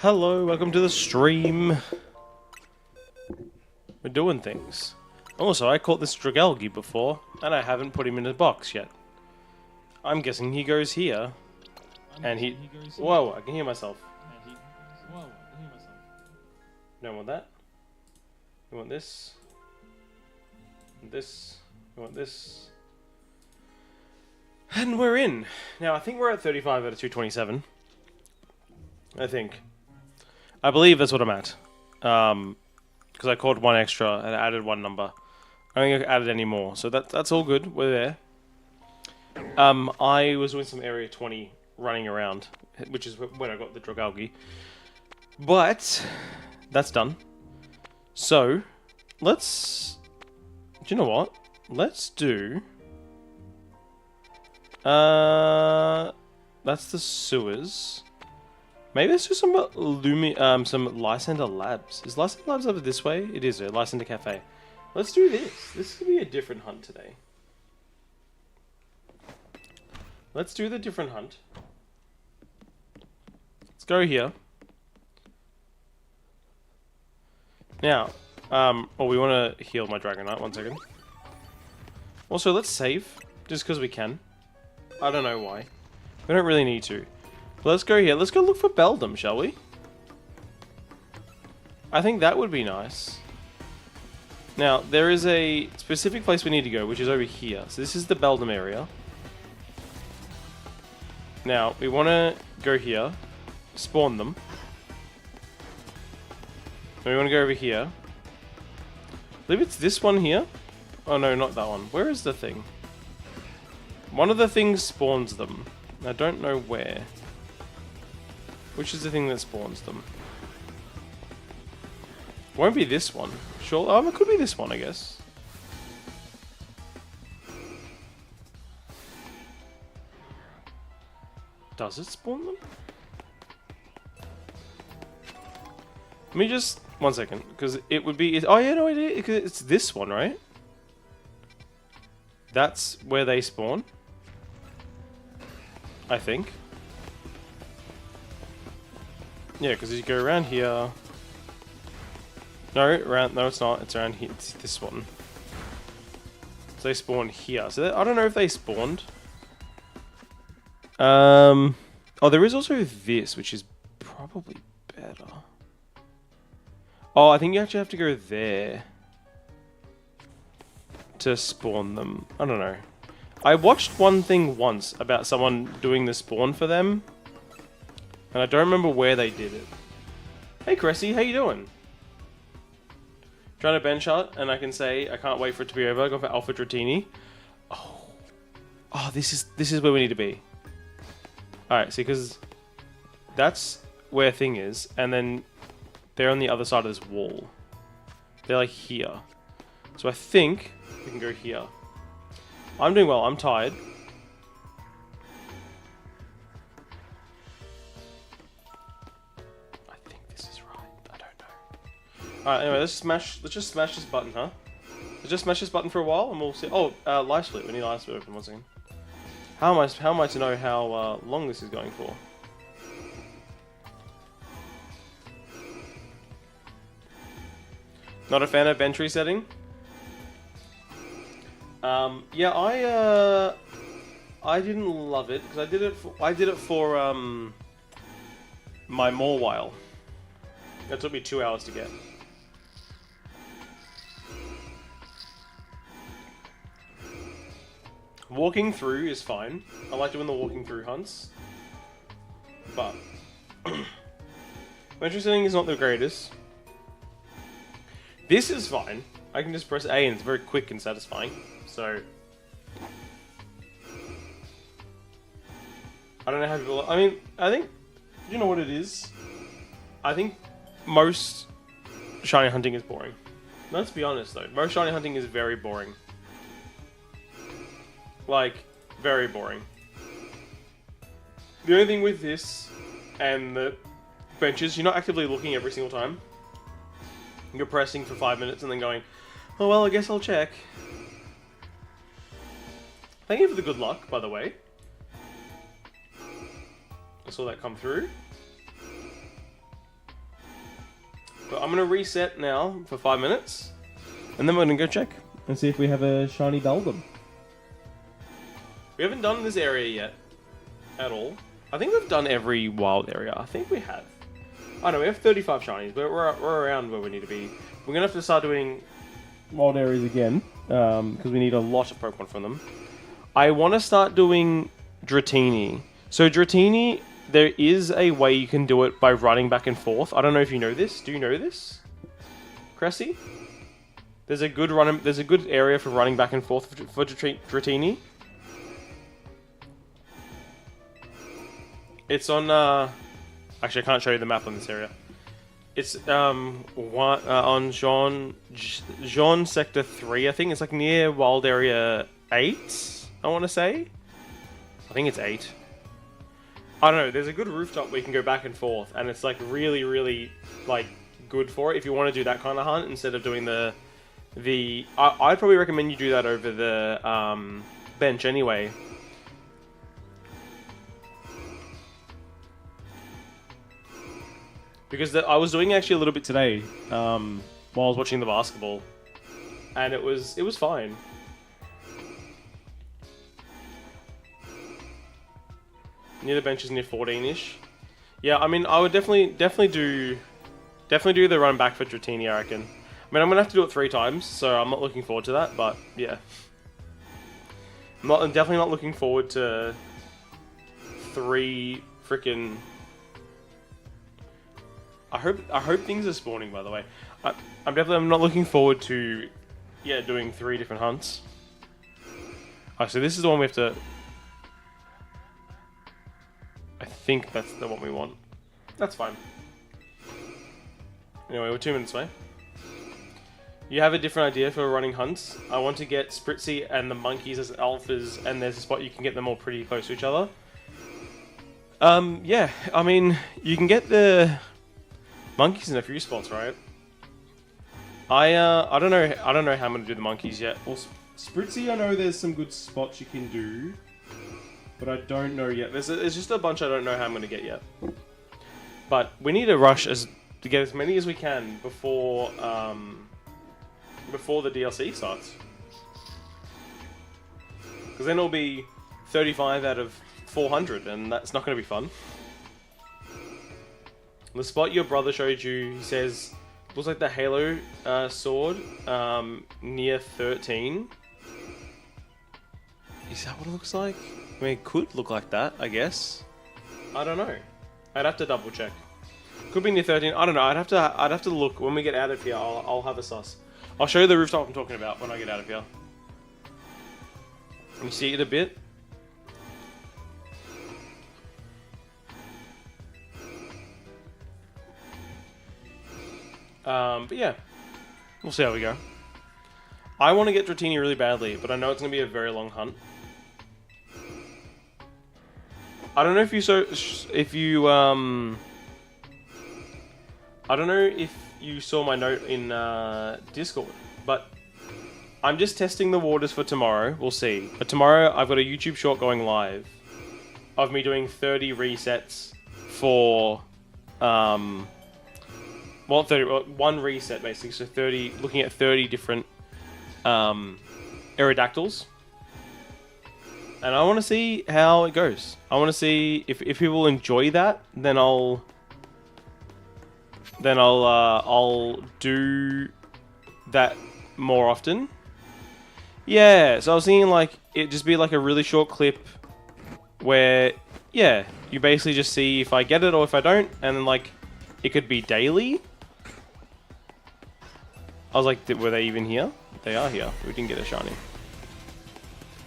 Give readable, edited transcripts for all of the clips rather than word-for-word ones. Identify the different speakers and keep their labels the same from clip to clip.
Speaker 1: Hello, welcome to the stream. We're doing things. Also, I caught this Dragalgi before, and I haven't put him in a box yet. I'm guessing he goes here. And he... Whoa, I can hear myself. Don't want that. You want this. This. You want this. And we're in. Now, I think we're at 35 out of 227. I think. I believe that's what I'm at. Because I called one extra and added one number. I don't think I added any more, so that's all good. We're there. I was doing some Area 20 running around, which is when I got the Dragalgi. But that's done. So let's. Do you know what? Let's do. That's the sewers. Maybe let's do some some Lysander Labs. Is Lysander Labs over this way? It is, Lysander Cafe. Let's do this. This could be a different hunt today. Let's do the different hunt. Let's go here. Now, we want to heal my Dragonite. 1 second. Also, let's save. Just because we can. I don't know why. We don't really need to. But let's go here. Let's go look for Beldum, shall we? I think that would be nice. Now, there is a specific place we need to go, which is over here. So this is the Beldum area. Now, we want to go here. Spawn them. And we want to go over here. I believe it's this one here. Oh no, not that one. Where is the thing? One of the things spawns them. I don't know where. Which is the thing that spawns them? Won't be this one. Sure. Oh, it could be this one, I guess. Does it spawn them? Let me just... 1 second. Because it would be... Oh, yeah, no, it's this one, right? That's where they spawn. I think. Yeah, because you go around here. No, it's not. It's around here. It's this one. So they spawn here. So I don't know if they spawned. Oh, there is also this, which is probably better. Oh, I think you actually have to go there to spawn them. I don't know. I watched one thing once about someone doing the spawn for them. And I don't remember where they did it. Hey Cressy, how you doing? Trying to bench shot, and I can say I can't wait for it to be over. Go for Alpha Dratini. Oh, this is where we need to be. Alright, see, because that's where thing is, and then they're on the other side of this wall. They're like here. So I think we can go here. I'm doing well, I'm tired. Alright, anyway, let's just smash this button, huh? Let's just smash this button for a while and we'll see. Oh, live split. We need live split open 1 second. How am I to know how long this is going for? Not a fan of bench resetting? Yeah, I didn't love it because I did it for my Morwile. That took me 2 hours to get. Walking through is fine. I like doing the walking through hunts. But bench setting is not the greatest. This is fine. I can just press A and it's very quick and satisfying. So I don't know how people... I mean, I think... You know what it is? I think most shiny hunting is boring. Let's be honest though. Most shiny hunting is very boring. Like, very boring. The only thing with this and the benches, you're not actively looking every single time. You're pressing for 5 minutes and then going, oh well, I guess I'll check. Thank you for the good luck, by the way. I saw that come through. But I'm gonna reset now for 5 minutes, and then we're gonna go check and see if we have a shiny Beldum. We haven't done this area yet at all. I think we've done every wild area. I think we have. I know we have 35 shinies, but we're around where we need to be. We're gonna have to start doing wild areas again because we need a lot of Pokemon from them. I want to start doing Dratini. So Dratini, there is a way you can do it by running back and forth. I don't know if you know this. Do you know this, Cressy? There's a good area for running back and forth for Dratini. It's on. Actually, I can't show you the map on this area. It's on Jean Sector 3, I think. It's like near Wild Area 8, I want to say. I think it's 8. I don't know. There's a good rooftop where you can go back and forth, and it's like really, really like good for it if you want to do that kind of hunt instead of doing the. I'd probably recommend you do that over the bench anyway. Because I was doing actually a little bit today while I was watching the basketball, and it was fine. Near the bench is near 14-ish. Yeah, I mean, I would definitely do the run back for Dratini, I reckon. I mean, I'm gonna have to do it 3 times, so I'm not looking forward to that. But yeah, I'm definitely not looking forward to 3 freaking. I hope things are spawning, by the way. I'm not looking forward to, doing 3 different hunts. Alright, so this is the one we have to. I think that's the one we want. That's fine. Anyway, we're 2 minutes away. You have a different idea for running hunts. I want to get Spritzy and the monkeys as alphas, and there's a spot you can get them all pretty close to each other. Yeah, I mean, you can get the monkeys in a few spots, right? I don't know how I'm gonna do the monkeys yet. Well, Spritzy, I know there's some good spots you can do, but I don't know yet. There's just a bunch I don't know how I'm gonna get yet. But we need to rush to get as many as we can before the DLC starts, because then it'll be 35 out of 400, and that's not gonna be fun. The spot your brother showed you, he says, looks like the Halo sword near 13. Is that what it looks like? I mean, it could look like that, I guess. I don't know. I'd have to double check. Could be near 13. I don't know. I'd have to look when we get out of here. I'll have a sus. I'll show you the rooftop I'm talking about when I get out of here. Can you see it a bit? But yeah, we'll see how we go. I want to get Dratini really badly, but I know it's going to be a very long hunt. I don't know if you saw my note in Discord, but I'm just testing the waters for tomorrow. We'll see. But tomorrow I've got a YouTube short going live of me doing 30 resets for one reset basically, so 30, looking at 30 different Aerodactyls, and I want to see how it goes. I want to see if people enjoy that, then I'll do that more often. Yeah, so I was thinking like it just be like a really short clip where you basically just see if I get it or if I don't, and then like it could be daily. I was like, were they even here? They are here. We didn't get a shiny.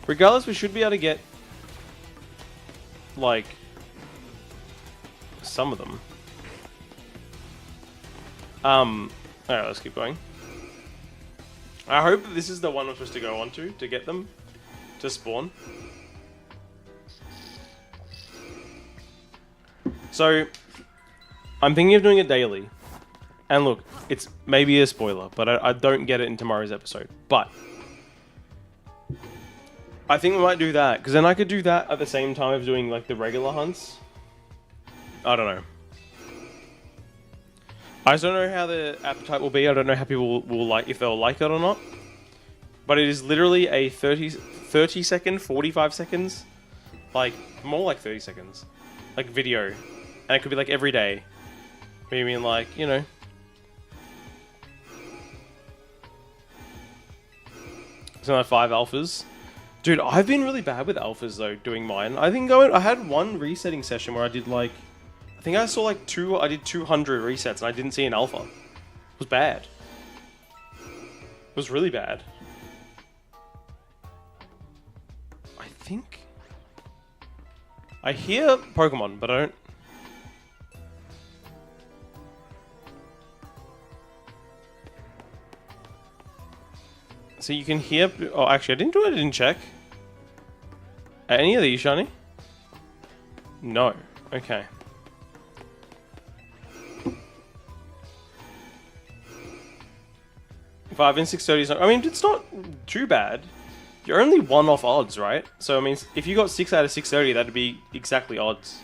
Speaker 1: Regardless, we should be able to get, like, some of them. Alright, let's keep going. I hope that this is the one we're supposed to go on to get them to spawn. So, I'm thinking of doing it daily. And look, it's maybe a spoiler, but I don't get it in tomorrow's episode. But I think we might do that, because then I could do that at the same time of doing like the regular hunts. I don't know. I just don't know how the appetite will be. I don't know how people will like, if they'll like it or not. But it is literally a 30 second, 45 seconds, like, more like 30 seconds, like, video. And it could be, like, every day. Maybe, mean, like, you know. Something like 5 alphas. Dude, I've been really bad with alphas, though, doing mine. I think I had one resetting session where I did, like, I think I saw, like, I did 200 resets, and I didn't see an alpha. It was bad. It was really bad. I think I hear Pokemon, but I don't. So you can hear. Oh, actually, I didn't do it. I didn't check. Are any of these shiny? No. Okay. Five and 630. I mean, it's not too bad. You're only 1 off odds, right? So, I mean, if you got 6 out of 630, that'd be exactly odds.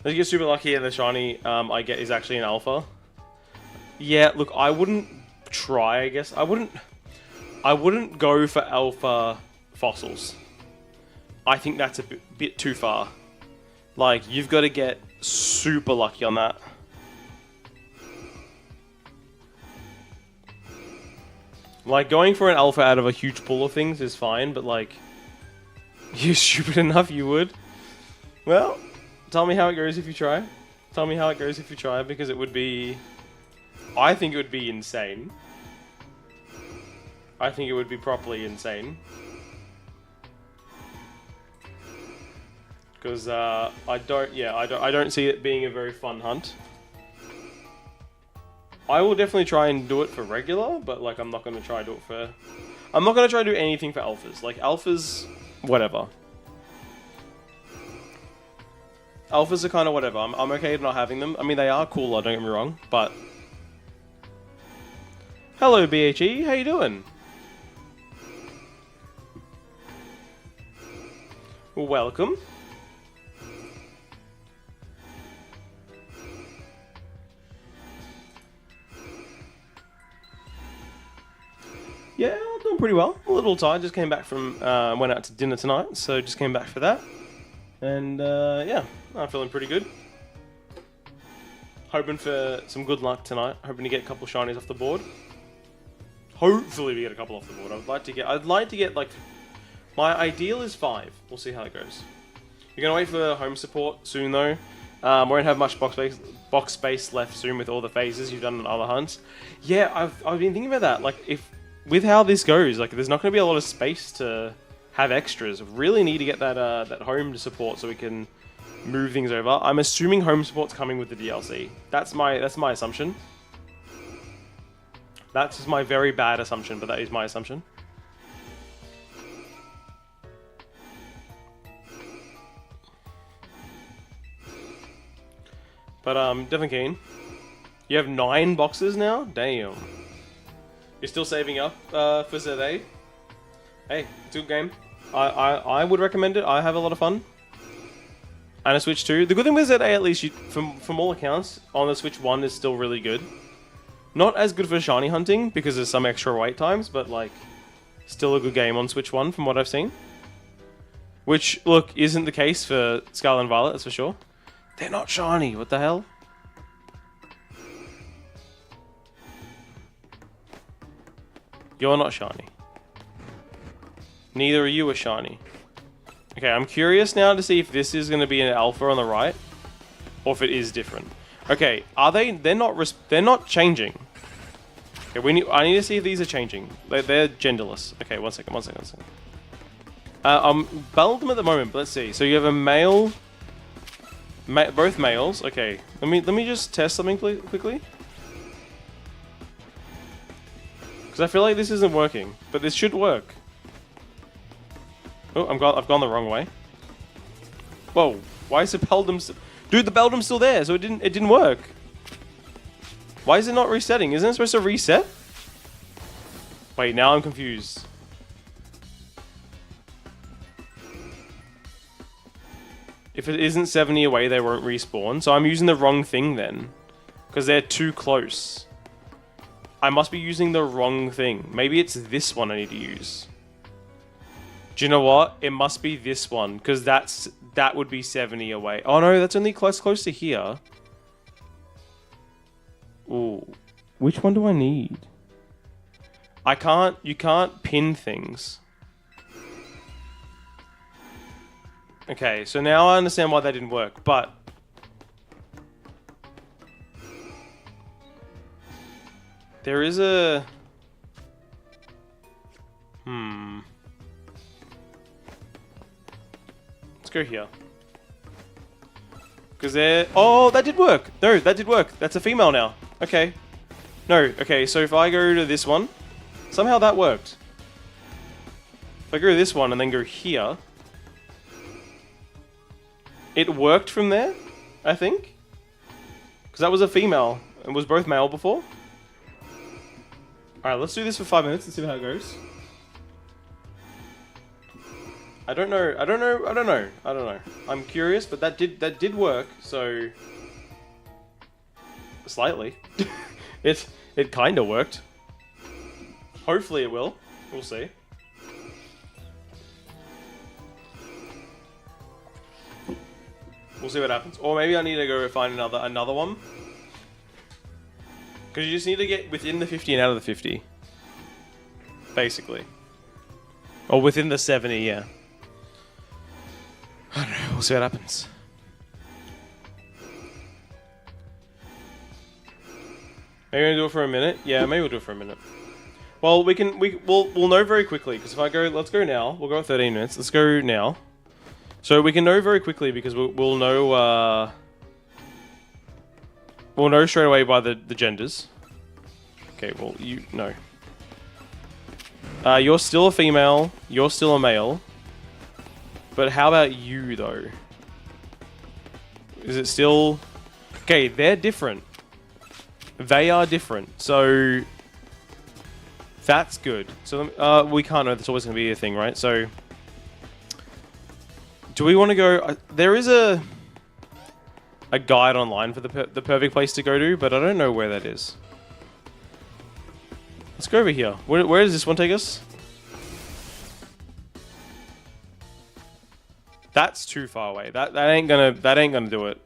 Speaker 1: If you get super lucky and the shiny I get is actually an alpha. Yeah, look, I wouldn't try, I guess. I wouldn't go for alpha fossils. I think that's a bit too far. Like, you've got to get super lucky on that. Like, going for an alpha out of a huge pool of things is fine, but, like, you're stupid enough, you would. Well, tell me how it goes if you try. Tell me how it goes if you try, because it would be... I think it would be insane. I think it would be properly insane. Because, I don't see it being a very fun hunt. I will definitely try and do it for regular, but, like, I'm not going to try to do it for... I'm not going to try to do anything for alphas. Like, alphas, whatever. Alphas are kind of whatever. I'm okay with not having them. I mean, they are cooler, don't get me wrong, but... Hello, BHE. How you doing? Welcome. Yeah, I'm doing pretty well. A little tired. Just came back from, went out to dinner tonight, so just came back for that. And, yeah, I'm feeling pretty good. Hoping for some good luck tonight. Hoping to get a couple shinies off the board. Hopefully we get a couple off the board. I'd like to get, like, my ideal is 5. We'll see how it goes. You're gonna wait for home support soon, though. We won't have much box space left soon with all the phases you've done on other hunts. Yeah, I've been thinking about that. Like, with how this goes, like, there's not going to be a lot of space to have extras. Really need to get that that home support so we can move things over. I'm assuming home support's coming with the DLC. That's my assumption. That's just my very bad assumption, but that is my assumption. But definitely keen. You have 9 boxes now? Damn. You're still saving up for ZA? Hey, it's a good game. I would recommend it. I have a lot of fun. And a Switch 2. The good thing with ZA, at least, from all accounts, on the Switch 1 is still really good. Not as good for shiny hunting, because there's some extra wait times, but, like, still a good game on Switch 1, from what I've seen. Which, look, isn't the case for Scarlet and Violet, that's for sure. They're not shiny, what the hell? You're not shiny. Neither are you a shiny. Okay, I'm curious now to see if this is going to be an alpha on the right, or if it is different. Okay, are they? They're not changing. Okay, I need to see if these are changing. They're genderless. Okay, one second. I'm balanced them at the moment, but let's see. So you have a male, both males. Okay, let me just test something quickly. Because I feel like this isn't working, but this should work. Oh, I've gone the wrong way. Whoa, why is the Beldum still... Dude, the Beldum's still there, so it didn't work. Why is it not resetting? Isn't it supposed to reset? Wait, now I'm confused. If it isn't 70 away, they won't respawn, so I'm using the wrong thing then. Because they're too close. I must be using the wrong thing. Maybe it's this one I need to use. Do you know what? It must be this one, because that would be 70 away. Oh no, that's only close to here. Ooh. Which one do I need? You can't pin things. Okay, so now I understand why that didn't work, but there is a... Let's go here. Because they're... Oh, that did work! No, that did work. That's a female now. Okay. No, okay, so if I go to this one, somehow that worked. If I go to this one and then go here, it worked from there, I think. Because that was a female. It was both male before. Alright, let's do this for 5 minutes and see how it goes. I don't know. I'm curious, but that did work, so... Slightly. It kind of worked. Hopefully it will. We'll see. We'll see what happens. Or maybe I need to go find another one. Because you just need to get within the 50 and out of the 50. Basically. Or within the 70, yeah. I don't know. We'll see what happens. Maybe we're gonna do it for a minute. Yeah, maybe we'll do it for a minute. Well, we'll know very quickly, because if I go, let's go now. We'll go at 13 minutes. Let's go now. So we can know very quickly because we'll know straight away by the genders. Okay, well no. You're still a female. You're still a male. But how about you though? Is it still? Okay, they're different. They are different. So that's good. So we can't know. That's always going to be a thing, right? So do we want to go? There is a guide online for the perfect place to go to, but I don't know where that is. Let's go over here. Where does this one take us? That's too far away. That ain't gonna do it.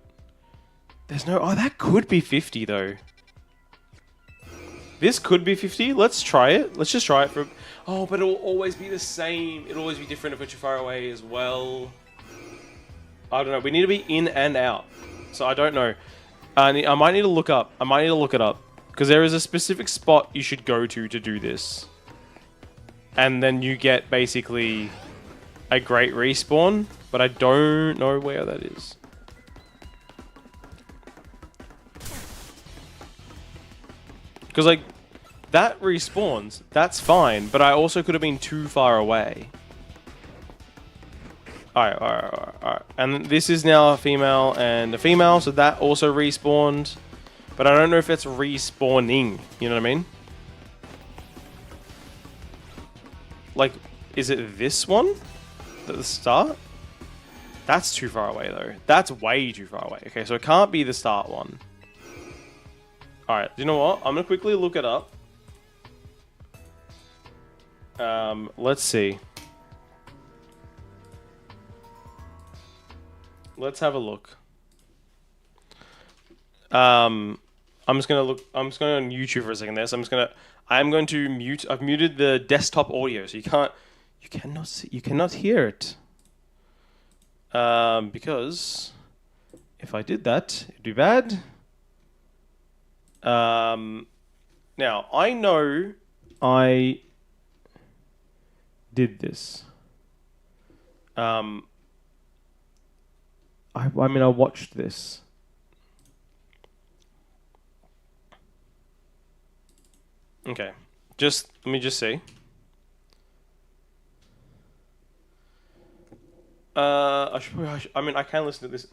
Speaker 1: There's no. Oh, that could be 50 though. This could be 50. Let's try it. Let's just try it for... Oh, but it'll always be the same. It'll always be different if you're far away as well. I don't know. We need to be in and out. So I don't know. I might need to look up. I might need to look it up. Because there is a specific spot you should go to do this. And then you get basically a great respawn. But I don't know where that is. Because, like, that respawns. That's fine. But I also could have been too far away. Alright. And this is now a female and a female. So that also respawned. But I don't know if it's respawning. You know what I mean? Like, is it this one? At the start? That's too far away, though. That's way too far away. Okay, so it can't be the start one. Alright, you know what? I'm going to quickly look it up. Let's see. Let's have a look. I'm just going to look... I'm just going on YouTube for a second there. So I'm going to mute... I've muted the desktop audio, so you can't... You cannot see... You cannot hear it. Because... If I did that, it'd be bad. Now, I know I did this. I mean, I watched this. Okay. Let me just see. I mean, I can listen to this.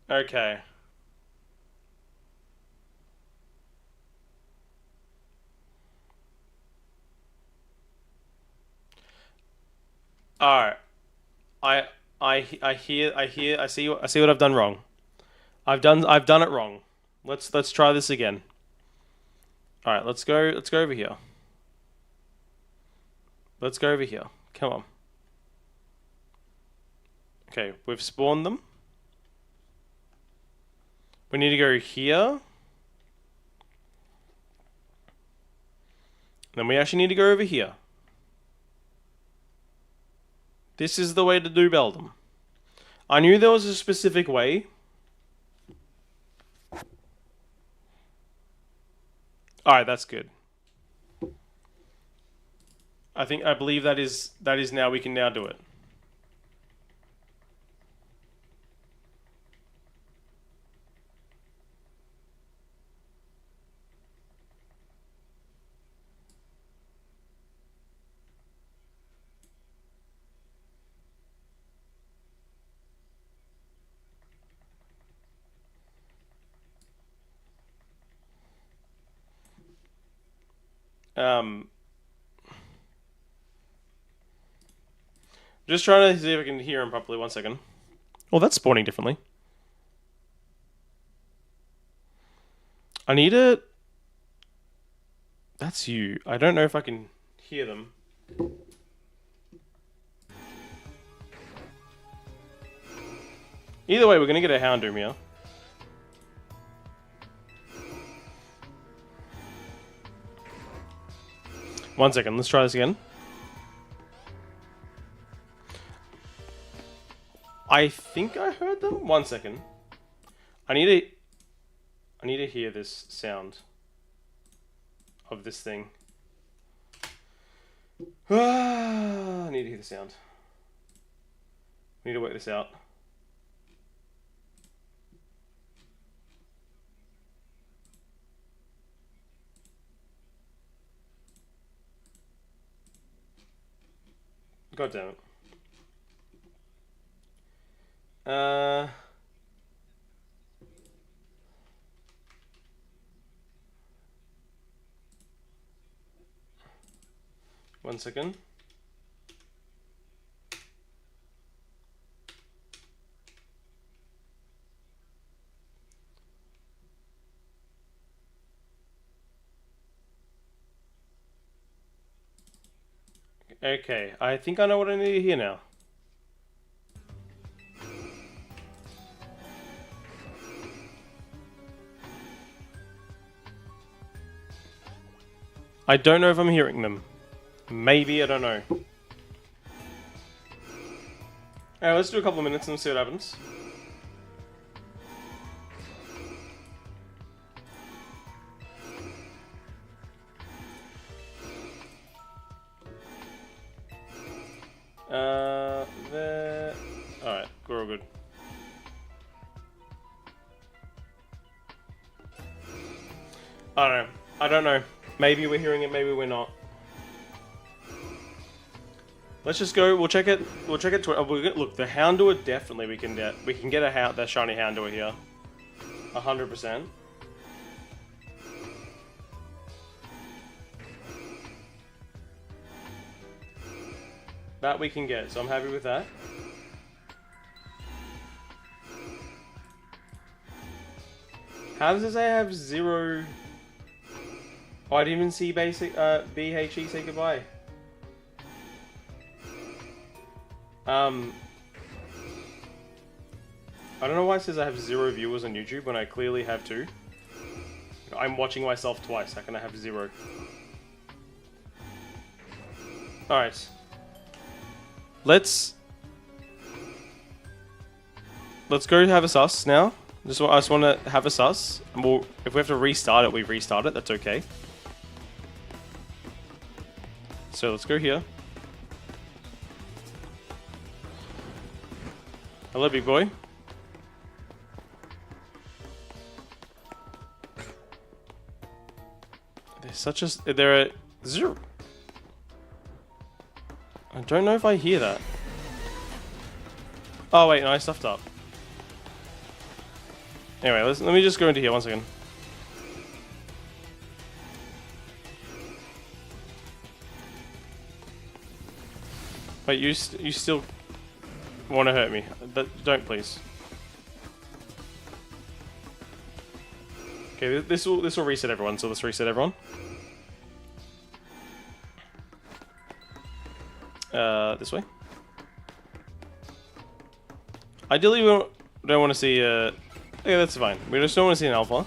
Speaker 1: Okay. All right. I see what I've done wrong. I've done it wrong. Let's try this again. All right, let's go over here. Let's go over here. Come on. Okay, we've spawned them. We need to go here. Then we actually need to go over here. This is the way to do Beldum. I knew there was a specific way. Alright, that's good. I believe that is now, we can now do it. Just trying to see if I can hear him properly. 1 second. Oh, that's spawning differently. I need it. That's you. I don't know if I can hear them. Either way, we're gonna get a Houndoom here. One second, let's try this again. I think I heard them. 1 second. I need to hear this sound of this thing. I need to hear the sound. I need to work this out. God damn it. 1 second. Okay, I think I know what I need to hear now. I don't know if I'm hearing them. Maybe, I don't know. Alright, let's do a couple of minutes and see what happens. There. Alright, we're all good. I don't know. Maybe we're hearing it, maybe we're not. Let's just go. We'll check it. We'll check it. Look, the Houndour definitely we can get. We can get the shiny Houndour here. 100%. That we can get. So I'm happy with that. How does it say I have 0? Oh, I didn't even see basic BHE say goodbye. I don't know why it says I have 0 viewers on YouTube when I clearly have 2. I'm watching myself twice. How can I have 0? Alright. Let's go have a sus now. I just want to have a sus. And if we have to restart it, we restart it. That's okay. So let's go here. Hello, big boy. They're a 0. I don't know if I hear that. Oh wait, no, I stuffed up. Anyway, let me just go into here 1 second. Wait, you still want to hurt me? Don't, please. Okay, this will reset everyone. So let's reset everyone. This way. Ideally, we don't want to see. Yeah, that's fine. We just don't want to see an alpha.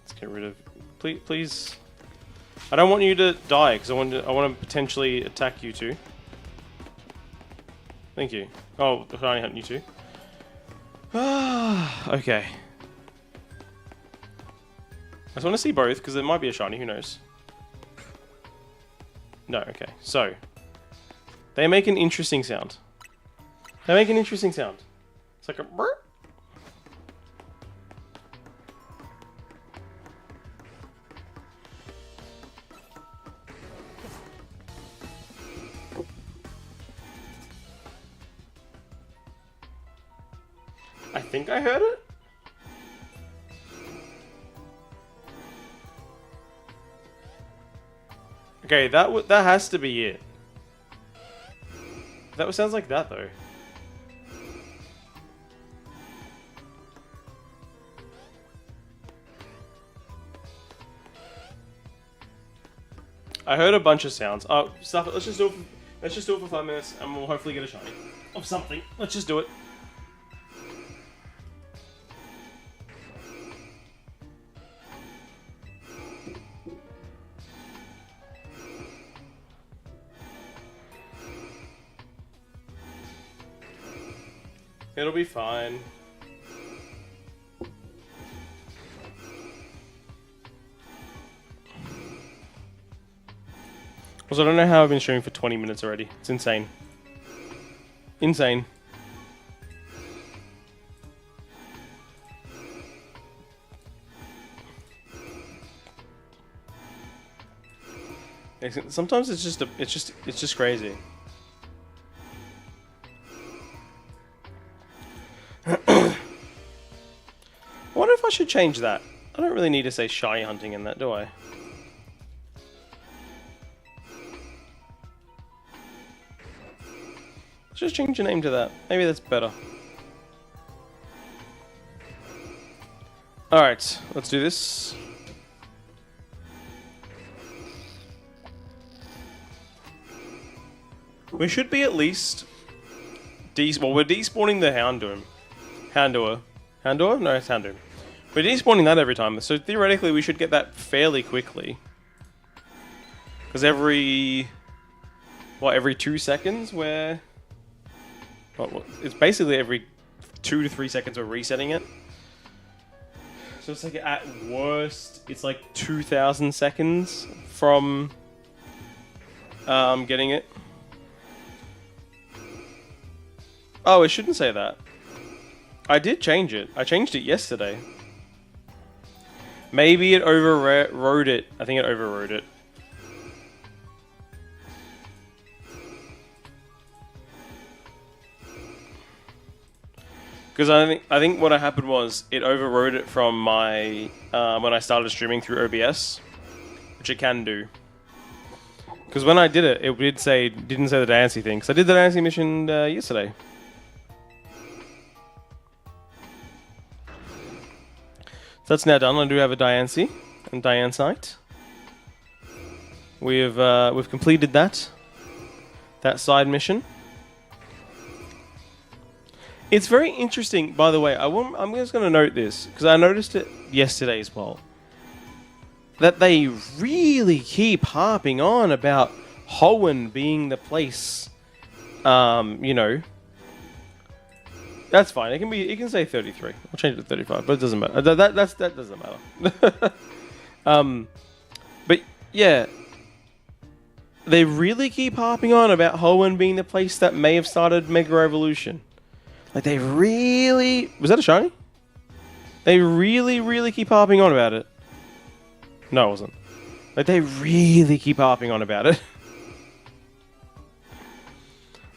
Speaker 1: Let's get rid of. Please. I don't want you to die because I want to potentially attack you two. Thank you. Oh, I can only hunt you two. Okay. I just want to see both because there might be a shiny. Who knows? No. Okay. So they make an interesting sound. They make an interesting sound. It's like a burp. I think I heard it. Okay, that has to be it. That sounds like that though. I heard a bunch of sounds. Oh, stuff it. Let's just do it for 5 minutes, and we'll hopefully get a shiny of something. Let's just do it. It'll be fine. Also, I don't know how I've been streaming for 20 minutes already. It's insane. Insane. Sometimes it's just crazy. I wonder if I should change that. I don't really need to say shiny hunting in that, do I? Let's just change the name to that. Maybe that's better. Alright, let's do this. We should be at least... well, we're despawning the Houndour. Houndour? No, it's Houndour. We're despawning that every time, so theoretically we should get that fairly quickly. Because every 2 seconds we're... Well, it's basically every 2 to 3 seconds we're resetting it. So it's like at worst, it's like 2,000 seconds from getting it. Oh, it shouldn't say that. I did change it. I changed it yesterday. Maybe it overrode it. I think it overrode it. Because I think what happened was it overrode it from my when I started streaming through OBS, which it can do. Because when I did it, it didn't say the dancing thing. Because I did the dancing mission yesterday. So that's now done. I do have a Diancie and Diancite. We've completed that side mission. It's very interesting, by the way. I'm just going to note this because I noticed it yesterday as well. That they really keep harping on about Hoenn being the place. You know. That's fine. It can say 33. I'll change it to 35, but it doesn't matter. That doesn't matter. But yeah, they really keep harping on about Hoenn being the place that may have started Mega Evolution. Like they really... Was that a shiny? They really keep harping on about it. No, it wasn't. Like they really keep harping on about it.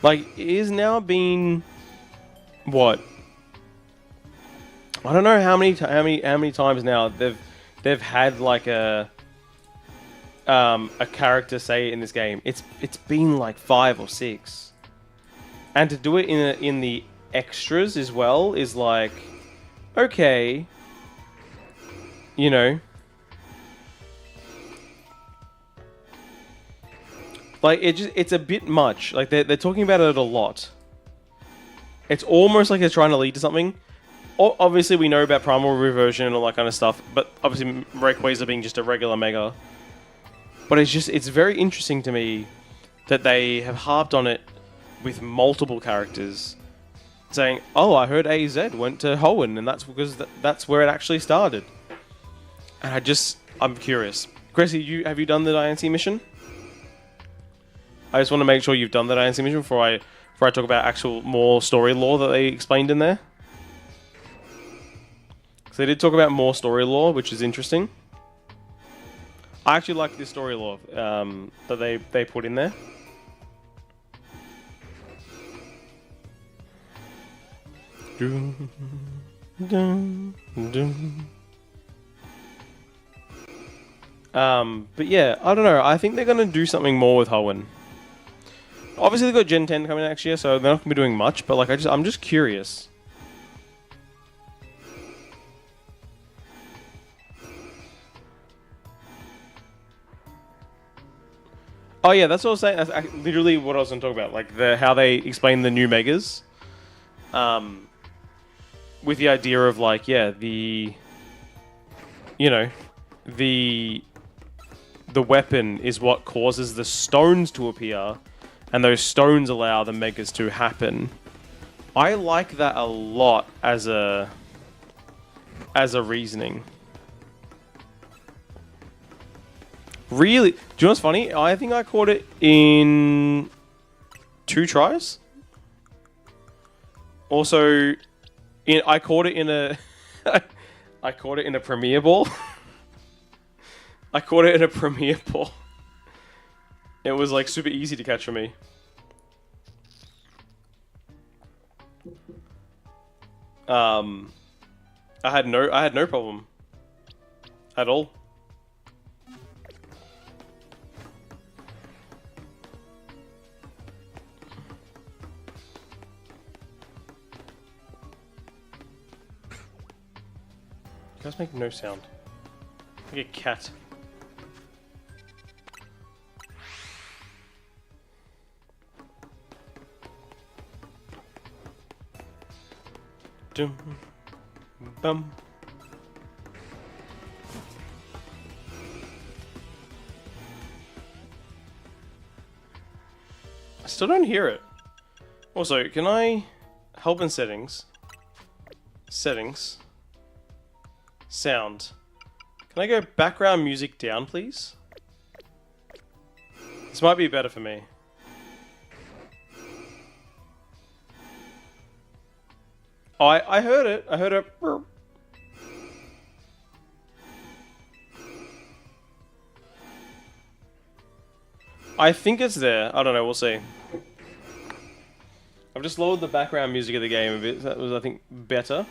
Speaker 1: Like it is now been... What? I don't know how many times now they've they've had like a character say it in this game. It's been like 5 or 6, and to do it in the extras as well is like, okay, you know, like it's a bit much. Like they're talking about it a lot. It's almost like they're trying to lead to something. Obviously, we know about Primal Reversion and all that kind of stuff, but obviously Rayquaza being just a regular Mega. But it's very interesting to me that they have harped on it with multiple characters, saying, "Oh, I heard AZ went to Hoenn, and that's because that's where it actually started." And I'm curious. Gracie, have you done the INC mission? I just want to make sure you've done that INC mission before I talk about actual more story lore that they explained in there. So they did talk about more story lore, which is interesting. I actually like this story lore that they put in there. But yeah, I don't know. I think they're gonna do something more with Hoenn. Obviously, they've got Gen 10 coming next year, so they're not gonna be doing much. But like, I'm just curious. Oh yeah, that's what I was saying. That's literally what I was going to talk about, like how they explain the new Megas, with the idea of like, yeah, the weapon is what causes the stones to appear, and those stones allow the Megas to happen. I like that a lot as a reasoning. Really? Do you know what's funny? I think I caught it in 2 tries. Also, I caught it in a I caught it in a Premier Ball. I caught it in a Premier Ball. It was like super easy to catch for me. I had no problem at all. You guys make no sound. Like a cat. Dum bum. I still don't hear it. Also, can I help in settings? Settings. Sound. Can I go background music down, please? This might be better for me. Oh, I heard it. I heard it. I think it's there. I don't know. We'll see. I've just lowered the background music of the game a bit. That was, I think, better.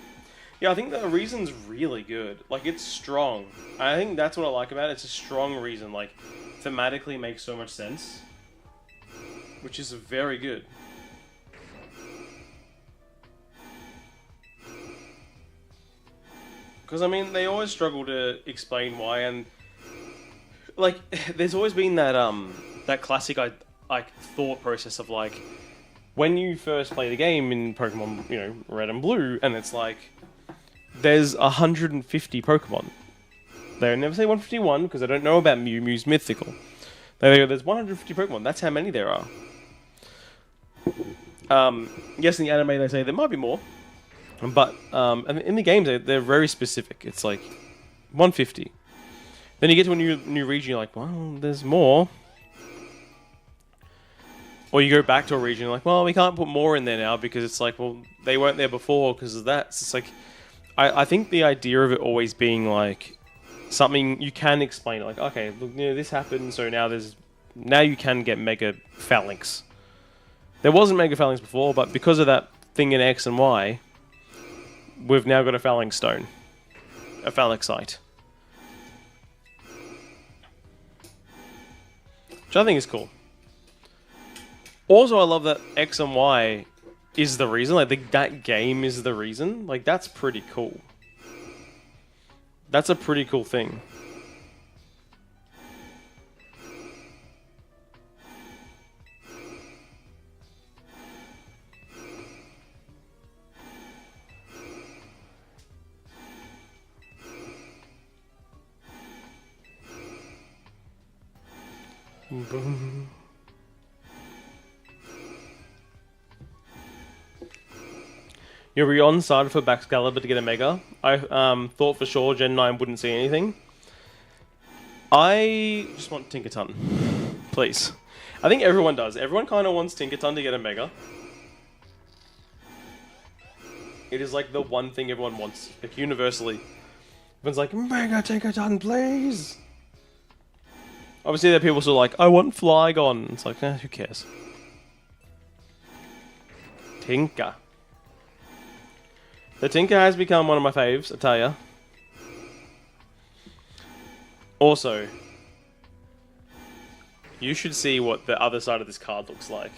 Speaker 1: Yeah, I think the reason's really good. Like, it's strong. I think that's what I like about it. It's a strong reason. Like, thematically makes so much sense. Which is very good. Because, I mean, they always struggle to explain why, and... like, there's always been that, that classic, like, thought process of, like... when you first play the game in Pokemon, you know, Red and Blue, and it's like... there's 150 Pokemon. They never say 151 because I don't know about Mew. Mew's mythical. They go, there's 150 Pokemon. That's how many there are. Yes, in the anime they say there might be more, but and in the games they're very specific. It's like 150. Then you get to a new region, you're like, well, there's more. Or you go back to a region, you're like, well, we can't put more in there now because it's like, well, they weren't there before because of that. So it's like. I think the idea of it always being like something you can explain, like, okay, look, you know, this happened, so now you can get Mega Phalanx. There wasn't Mega Phalanx before, but because of that thing in X and Y, we've now got a Phalanx Stone, a Phalanxite. which I think is cool. Also, I love that X and Y is the reason. Like, that game is the reason. Like, that's pretty cool. That's a pretty cool thing. Boom. You're on side for Baxcalibur to get a Mega. I thought for sure Gen 9 wouldn't see anything. I just want Tinkerton. Please. I think everyone does. Everyone kind of wants Tinkerton to get a Mega. It is like the one thing everyone wants. Like, universally. Everyone's like, Mega Tinkerton, please! Obviously, there are people who are like, I want Flygon. It's like, who cares? Tinker. The Tinker has become one of my faves, I tell ya. Also, you should see what the other side of this card looks like.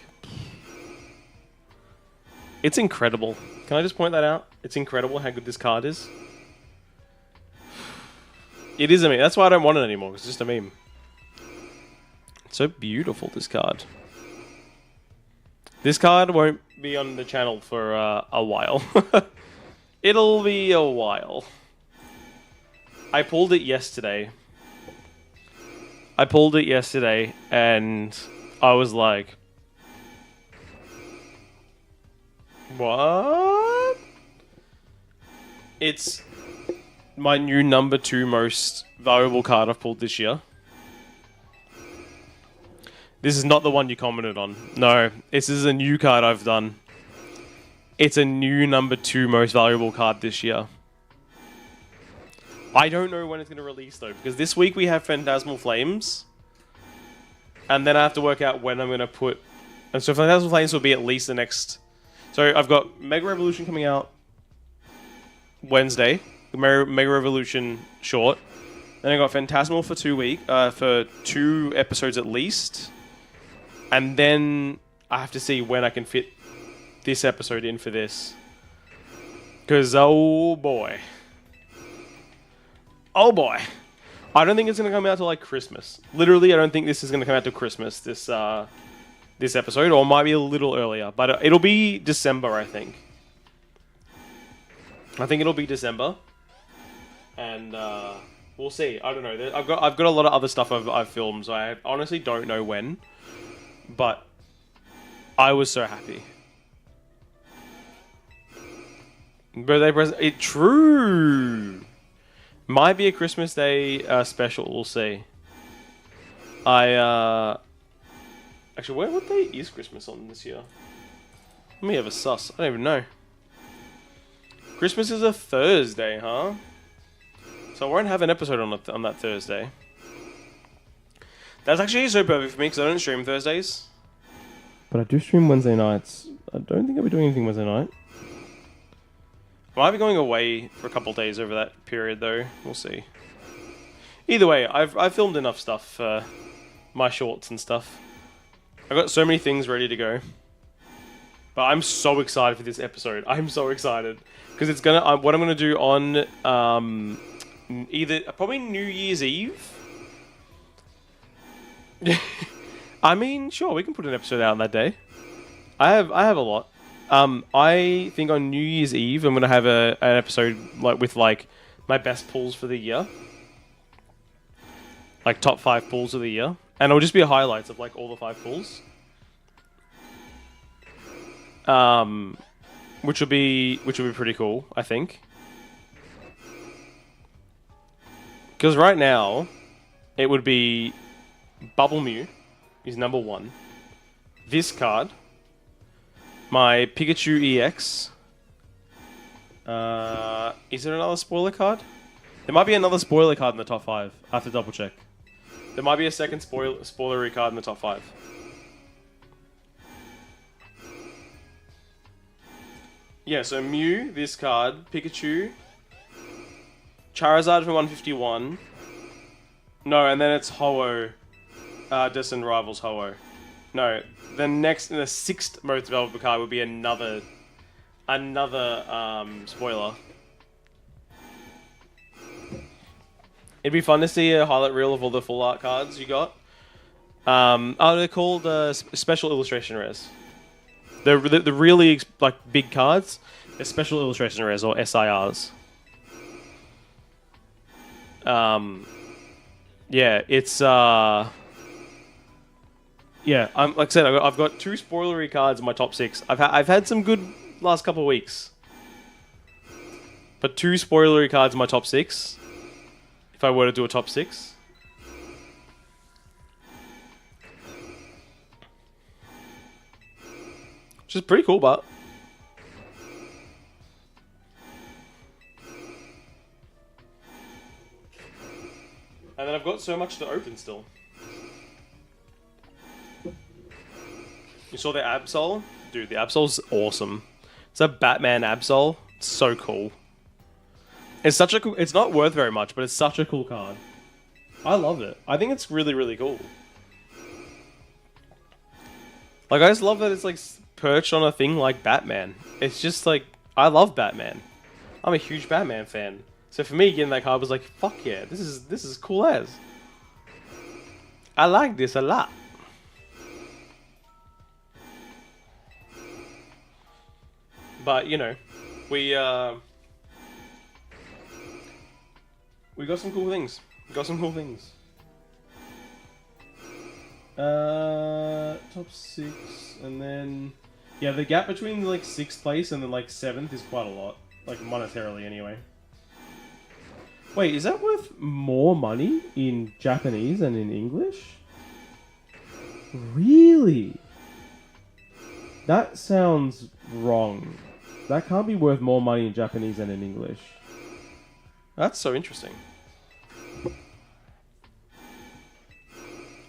Speaker 1: It's incredible. Can I just point that out? It's incredible how good this card is. It is a meme. That's why I don't want it anymore. It's just a meme. It's so beautiful, this card. This card won't be on the channel for a while. It'll be a while. I pulled it yesterday. And I was like, what? It's my new number 2 most valuable card I've pulled this year. This is not the one you commented on. No, this is a new card I've done. It's a new number 2 most valuable card this year. I don't know when it's going to release though, because this week we have Phantasmal Flames. And then I have to work out when I'm going to put... And so Phantasmal Flames will be at least the next... So I've got Mega Revolution coming out Wednesday. Mega Revolution short. Then I got Phantasmal for 2 episodes at least. And then I have to see when I can fit this episode in for this. Because, oh boy. Oh boy. I don't think it's going to come out till like Christmas. Literally, I don't think this is going to come out till Christmas, this episode. Or it might be a little earlier. But it'll be December, I think. I think it'll be December. And we'll see. I don't know. I've got a lot of other stuff I've filmed, so I honestly don't know when. But I was so happy. Birthday present. True. Might be a Christmas Day special. We'll see. Actually, what day is Christmas on this year? Let me have a suss. I don't even know. Christmas is a Thursday, huh? So I won't have an episode on that Thursday. That's actually so perfect for me because I don't stream Thursdays. But I do stream Wednesday nights. I don't think I'll be doing anything Wednesday night. I might be going away for a couple of days over that period though. We'll see. Either way, I've filmed enough stuff for my shorts and stuff. I've got so many things ready to go. But I'm so excited for this episode. I'm so excited. Because it's gonna... what I'm gonna do on... probably New Year's Eve. I mean, sure, we can put an episode out on that day. I have a lot. I think on New Year's Eve I'm gonna have an episode with my best pulls for the year, like top 5 pulls of the year, and it'll just be highlights of like all the 5 pulls. Which will be pretty cool, I think. Because right now, it would be Bubble Mew is number 1. This card, my Pikachu EX. Is there another spoiler card? There might be another spoiler card in the top 5. I have to double check. There might be a second spoilery card in the top 5. Yeah, so Mew, this card, Pikachu, Charizard for 151. No, and then it's Ho-Oh Distant Rivals Ho-Oh. No, the sixth most valuable card would be another spoiler. It'd be fun to see a highlight reel of all the full art cards you got. They're called special illustration rares. The really like big cards, they're special illustration rares or SIRs. Yeah, it's yeah. Like I said, I've got 2 spoilery cards in my top 6. I've had some good last couple of weeks, but 2 spoilery cards in my top 6. If I were to do a top 6. Which is pretty cool, but... And then I've got so much to open still. You saw the Absol? Dude, the Absol's awesome. It's a Batman Absol. It's so cool. It's such a cool... It's not worth very much, but it's such a cool card. I love it. I think it's really, really cool. Like, I just love that it's, like, perched on a thing like Batman. It's just, like... I love Batman. I'm a huge Batman fan. So for me, getting that card was like, fuck yeah, this is cool as. I like this a lot. But, you know, we got some cool things. Top 6, and then... Yeah, the gap between, like, 6th place and then, like, 7th is quite a lot. Like, monetarily, anyway. Wait, is that worth more money in Japanese than in English? Really? That sounds wrong. That can't be worth more money in Japanese than in English. That's so interesting.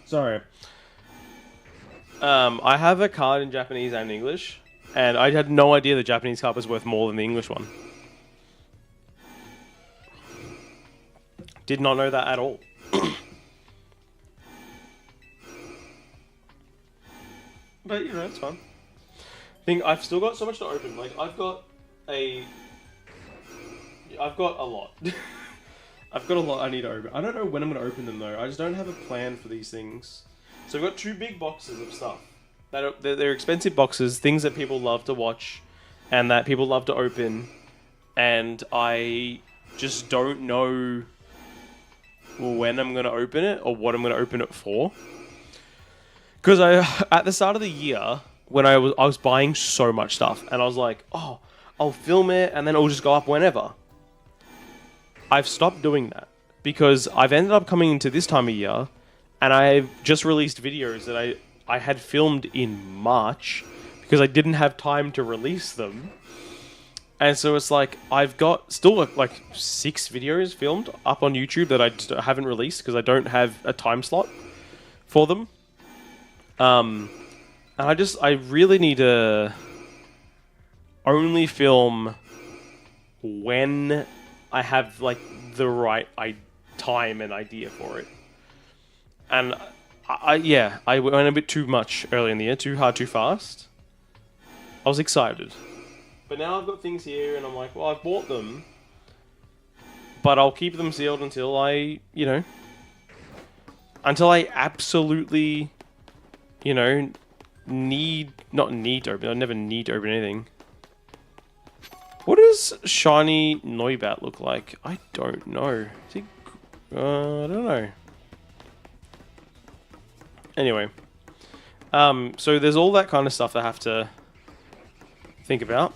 Speaker 1: Sorry. I have a card in Japanese and English, and I had no idea the Japanese card was worth more than the English one. Did not know that at all. But, you know, it's fun. I've still got so much to open. Like, I've got a lot. I've got a lot I need to open. I don't know when I'm going to open them, though. I just don't have a plan for these things. So I've got 2 big boxes of stuff. They're expensive boxes, things that people love to watch, and that people love to open. And I just don't know when I'm going to open it or what I'm going to open it for. Because at the start of the year, when I was buying so much stuff, and I was like, oh, I'll film it and then it'll just go up whenever. I've stopped doing that because I've ended up coming into this time of year and I've just released videos that I had filmed in March because I didn't have time to release them. And so it's like, I've got still like 6 videos filmed up on YouTube that I just haven't released because I don't have a time slot for them. And I really need to only film when I have like the right time and idea for it. And I went a bit too much early in the year, too hard, too fast. I was excited. But now I've got things here and I'm like, well, I've bought them, but I'll keep them sealed until until I absolutely, not need to open. I never need to open anything. What does shiny Noibat look like? I don't know. Is he, I don't know. Anyway, so there's all that kind of stuff I have to think about.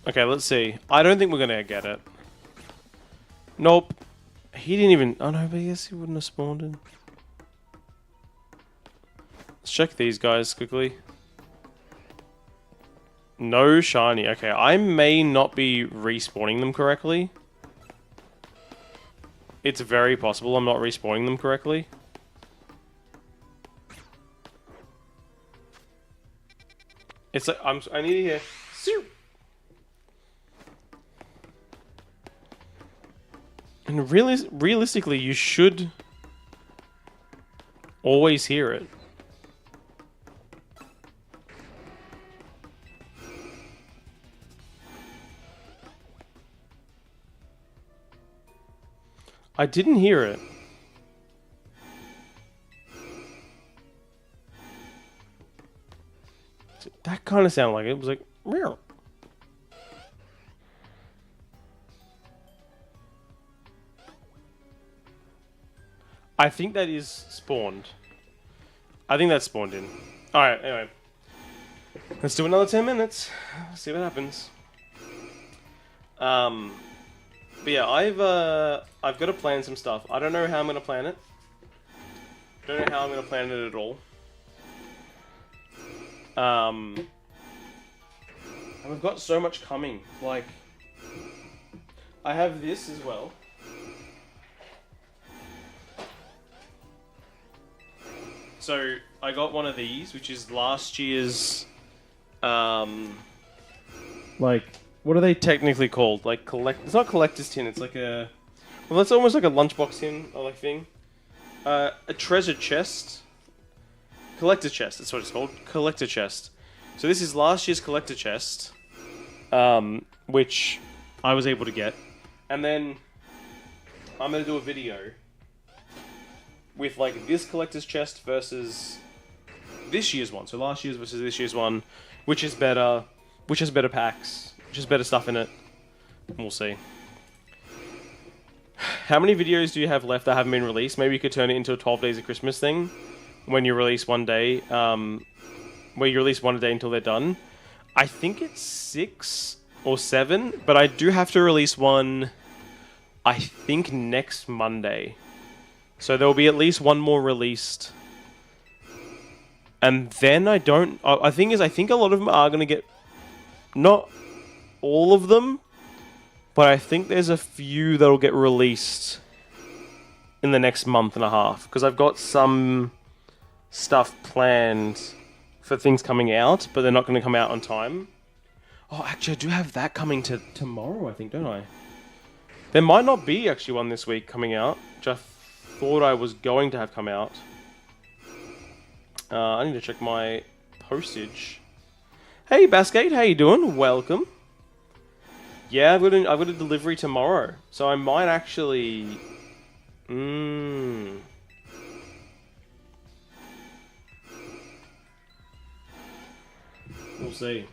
Speaker 1: Okay, let's see. I don't think we're gonna get it. Nope. He didn't even... Oh no, but I guess he wouldn't have spawned in. Let's check these guys quickly. No shiny. Okay, I may not be respawning them correctly. It's very possible I'm not respawning them correctly. It's like... I need to hear... And realistically, you should always hear it. I didn't hear it. That kind of sounded like it. It was like, meow. I think that is spawned. I think that's spawned in. Alright, anyway. Let's do another 10 minutes. See what happens. But yeah, I've got to plan some stuff. I don't know how I'm going to plan it. Don't know how I'm going to plan it at all. And we've got so much coming. Like, I have this as well. So, I got one of these, which is last year's, like, what are they technically called? Like, it's not collector's tin, it's like a, well, it's almost like a lunchbox tin, or like thing. A treasure chest. Collector chest, that's what it's called. Collector chest. So this is last year's collector chest, which I was able to get. And then I'm going to do a video with like this collector's chest versus this year's one. So last year's versus this year's one. Which is better, which has better packs, which has better stuff in it. We'll see. How many videos do you have left that haven't been released? Maybe you could turn it into a 12 Days of Christmas thing. When you release one day, where you release one a day until they're done. I think it's 6 or 7, but I do have to release one, I think, next Monday. So there will be at least one more released. And then I think a lot of them are going to get, not all of them, but I think there's a few that'll get released in the next month and a half. Because I've got some stuff planned for things coming out, but they're not going to come out on time. Oh, actually, I do have that coming tomorrow, I think, don't I? There might not be actually one this week coming out, which I thought I was going to have come out. I need to check my postage. Hey, Baskate, how you doing? Welcome. Yeah, I've got a delivery tomorrow, so I might actually. We'll see.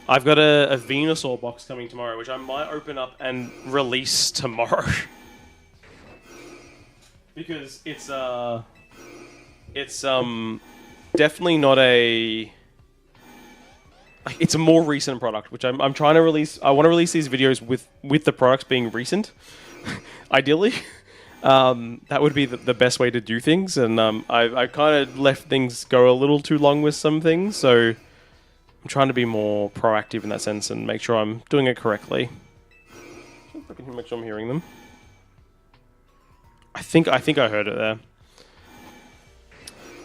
Speaker 1: I've got a Venusaur box coming tomorrow, which I might open up and release tomorrow. Because it's definitely not a. It's a more recent product, which I'm trying to release. I want to release these videos with the products being recent, ideally. That would be the best way to do things, and I kind of left things go a little too long with some things, so I'm trying to be more proactive in that sense and make sure I'm doing it correctly. I can make sure I'm hearing them. I think I heard it there.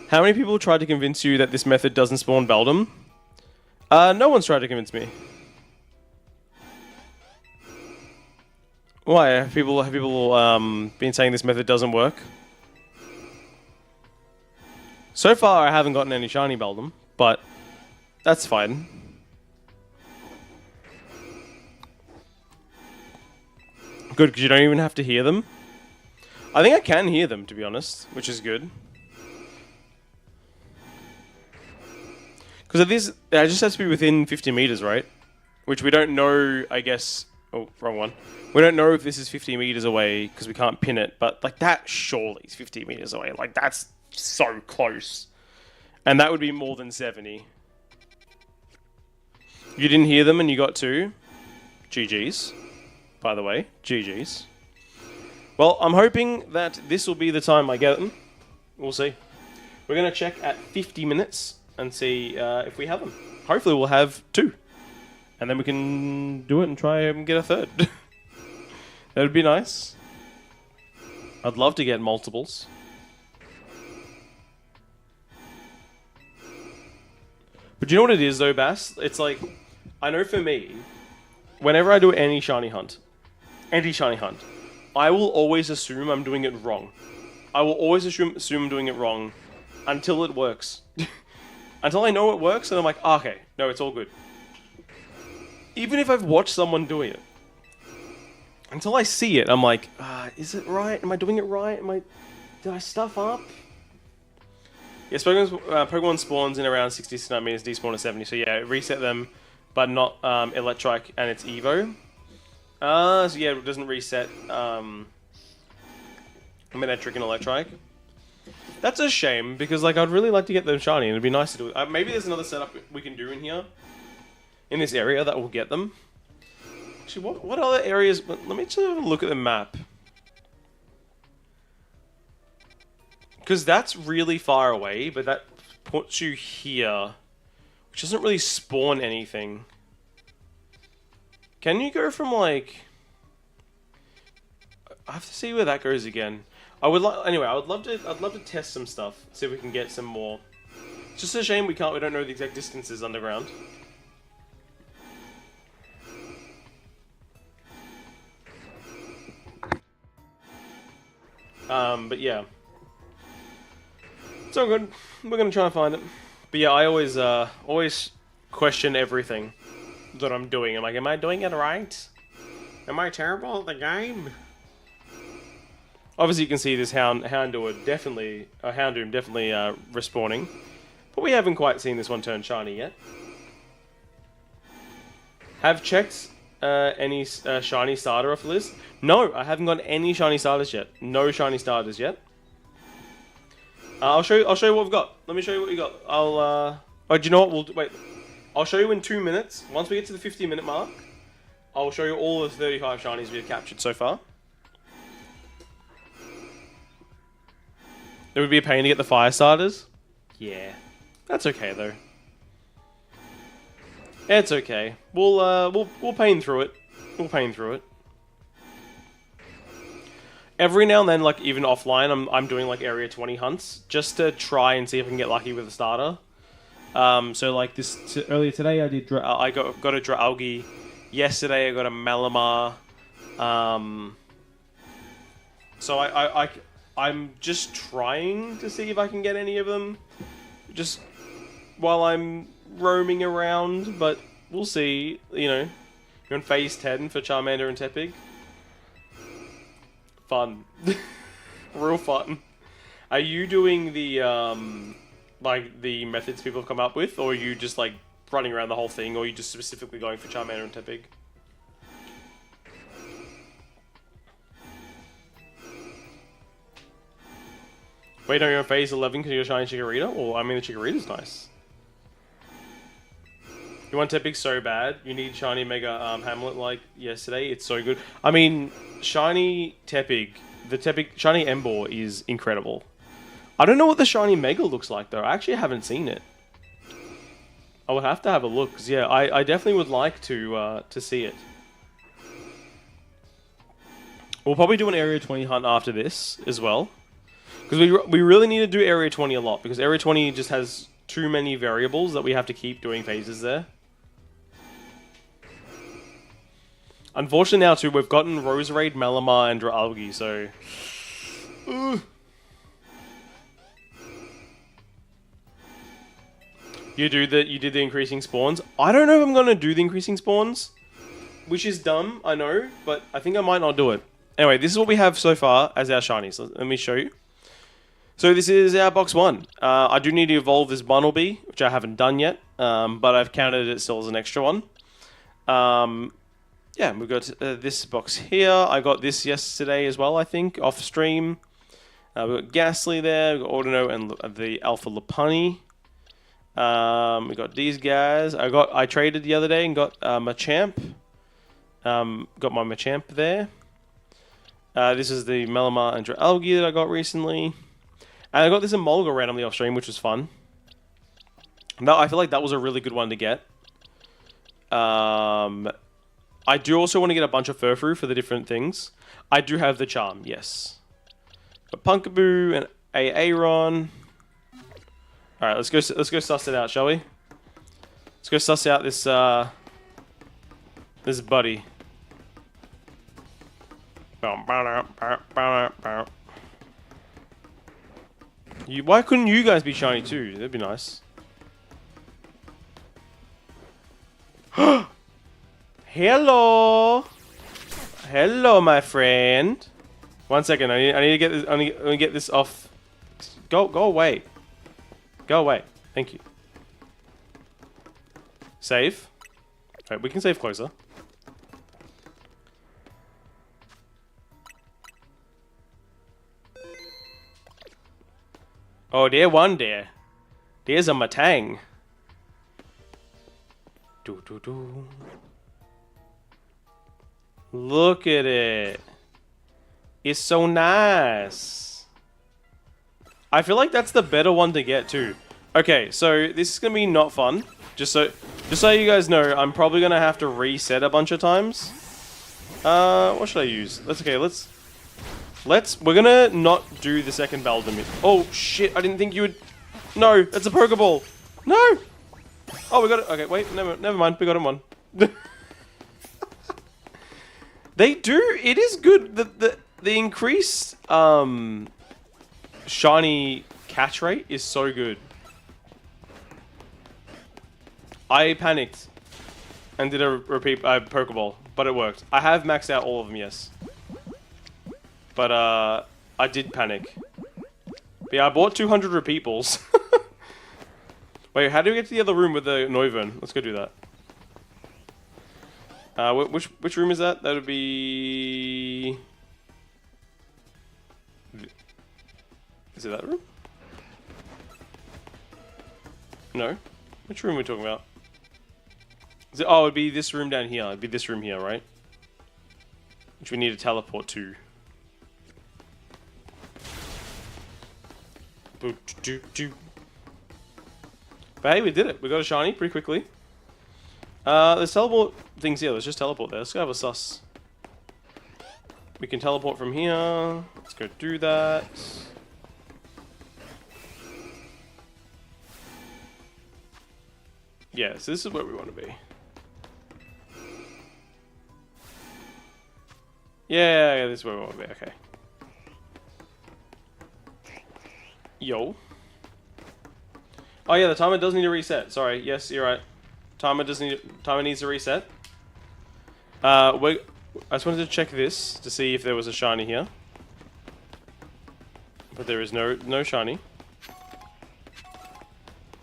Speaker 1: How many people tried to convince you that this method doesn't spawn Beldum? No one's tried to convince me. Why? Have people been saying this method doesn't work? So far, I haven't gotten any shiny Beldum, but that's fine. Good, because you don't even have to hear them. I think I can hear them, to be honest, which is good. Because of this, it just has to be within 50 meters, right? Which we don't know, I guess. Oh, wrong one. We don't know if this is 50 meters away because we can't pin it, but like that surely is 50 meters away. Like that's so close. And that would be more than 70. You didn't hear them and you got 2. GG's. By the way, GG's. Well, I'm hoping that this will be the time I get them. We'll see. We're going to check at 50 minutes and see if we have them. Hopefully we'll have 2. And then we can do it and try and get a 3rd. That would be nice. I'd love to get multiples. But you know what it is though, Bass? It's like, I know for me, whenever I do any shiny hunt, Anti-shiny hunt. I will always assume I'm doing it wrong. I will always assume I'm doing it wrong until it works. Until I know it works, and I'm like, oh, okay, no, it's all good. Even if I've watched someone doing it. Until I see it, I'm like, is it right? Am I doing it right? Did I stuff up? Yes, Pokemon spawns in around 60 to 9 meters, despawn at 70. So yeah, reset them, but not Electrike and its Evo. So yeah, it doesn't reset Manectric and Electrike. That's a shame, because like I'd really like to get them shiny, and it'd be nice to do it. Maybe there's another setup we can do in here, in this area, that will get them. Actually, what other areas? Let me just have a look at the map. Because that's really far away, but that puts you here, which doesn't really spawn anything. Can you go from like... I have to see where that goes again. I would like... Anyway, I'd love to test some stuff, see if we can get some more. It's just a shame we don't know the exact distances underground. But yeah. It's all good. We're gonna try and find it. But yeah, I always question everything that I'm doing. I'm like, am I doing it right? Am I terrible at the game? Obviously, you can see this Houndoom definitely respawning, but we haven't quite seen this one turn shiny yet. Have checked any shiny starter off the list? No, I haven't got any shiny starters yet. No shiny starters yet. I'll show you what we've got. Let me show you what we got. Oh, do you know what? Wait. I'll show you in 2 minutes. Once we get to the 50-minute mark, I'll show you all the 35 shinies we've captured so far. It would be a pain to get the fire starters. Yeah, that's okay though. It's okay. We'll pain through it. We'll pain through it. Every now and then, like even offline, I'm doing like Area 20 hunts just to try and see if I can get lucky with a starter. So like earlier today, I got a Dralgi. Yesterday, I got a Malamar. So I'm just trying to see if I can get any of them, just while I'm roaming around. But we'll see. You know, you're on phase 10 for Charmander and Tepig. Fun. Real fun. Are you doing the like the methods people have come up with, or are you just like running around the whole thing, or are you just specifically going for Charmander and Tepig? Wait, are you on phase 11 because you're shiny Chikorita? Well, I mean the Chikorita's nice. You want Tepig so bad, you need shiny Mega Hamlet like yesterday. It's so good. I mean, shiny Tepig, the Tepig shiny Emboar is incredible. I don't know what the shiny Mega looks like though. I actually haven't seen it. I would have to have a look. 'Cause, yeah, I definitely would like to see it. We'll probably do an Area 20 hunt after this as well, because we really need to do Area 20 a lot, because Area 20 just has too many variables that we have to keep doing phases there. Unfortunately now too, we've gotten Roserade, Malamar, and Dralgi, so... You did the increasing spawns. I don't know if I'm gonna do the increasing spawns, which is dumb, I know, but I think I might not do it. Anyway, this is what we have so far as our shinies. Let me show you. So this is our box 1. I do need to evolve this Bunnelby, which I haven't done yet, but I've counted it still as an extra one. Yeah, we've got this box here. I got this yesterday as well, I think, off stream. We've got Ghastly there, we've got Ordino and the Alpha Lopunny. We got these guys. I traded the other day and got Machamp. Got my Machamp there. This is the Malamar and Dralgi that I got recently. And I got this Emolga randomly off stream, which was fun. No, I feel like that was a really good one to get. I do also want to get a bunch of Furfru for the different things. I do have the Charm, yes. Got Punkaboo and Aaron. All right, let's go suss it out, shall we? Let's go suss out this this buddy. Why couldn't you guys be shiny too? That'd be nice. Hello, hello, my friend. 1 second. I need to get this. I need to get this off. Go away. Go away. Thank you. Save. Alright, we can save closer. Oh, there one there. There's a Matang. Look at it. It's so nice. I feel like that's the better one to get too. Okay, so this is gonna be not fun. Just so you guys know, I'm probably gonna have to reset a bunch of times. What should I use? We're gonna not do the second Beldum. Oh shit! I didn't think you would. No, that's a Pokeball. No. Oh, we got it. Okay, wait. Never mind. We got him one. They do. It is good. The increased shiny catch rate is so good. I panicked and did a repeat Pokeball, but it worked. I have maxed out all of them, yes. But I did panic. But yeah, I bought 200 repeat balls. Wait, how do we get to the other room with the Noivern? Let's go do that. Which room is that? That would be... Is it that room? No. Which room are we talking about? Is it, oh, it'd be this room down here. It'd be this room here, right? Which we need to teleport to. But hey, we did it. We got a shiny pretty quickly. There's teleport things here. Let's just teleport there. Let's go have a sus. We can teleport from here. Let's go do that. Yeah, so this is where we want to be. Yeah, this is where we want to be. Okay. Yo. Oh yeah, the timer does need to reset. Sorry. Yes, you're right. Timer needs to reset. I just wanted to check this to see if there was a shiny here. But there is no shiny.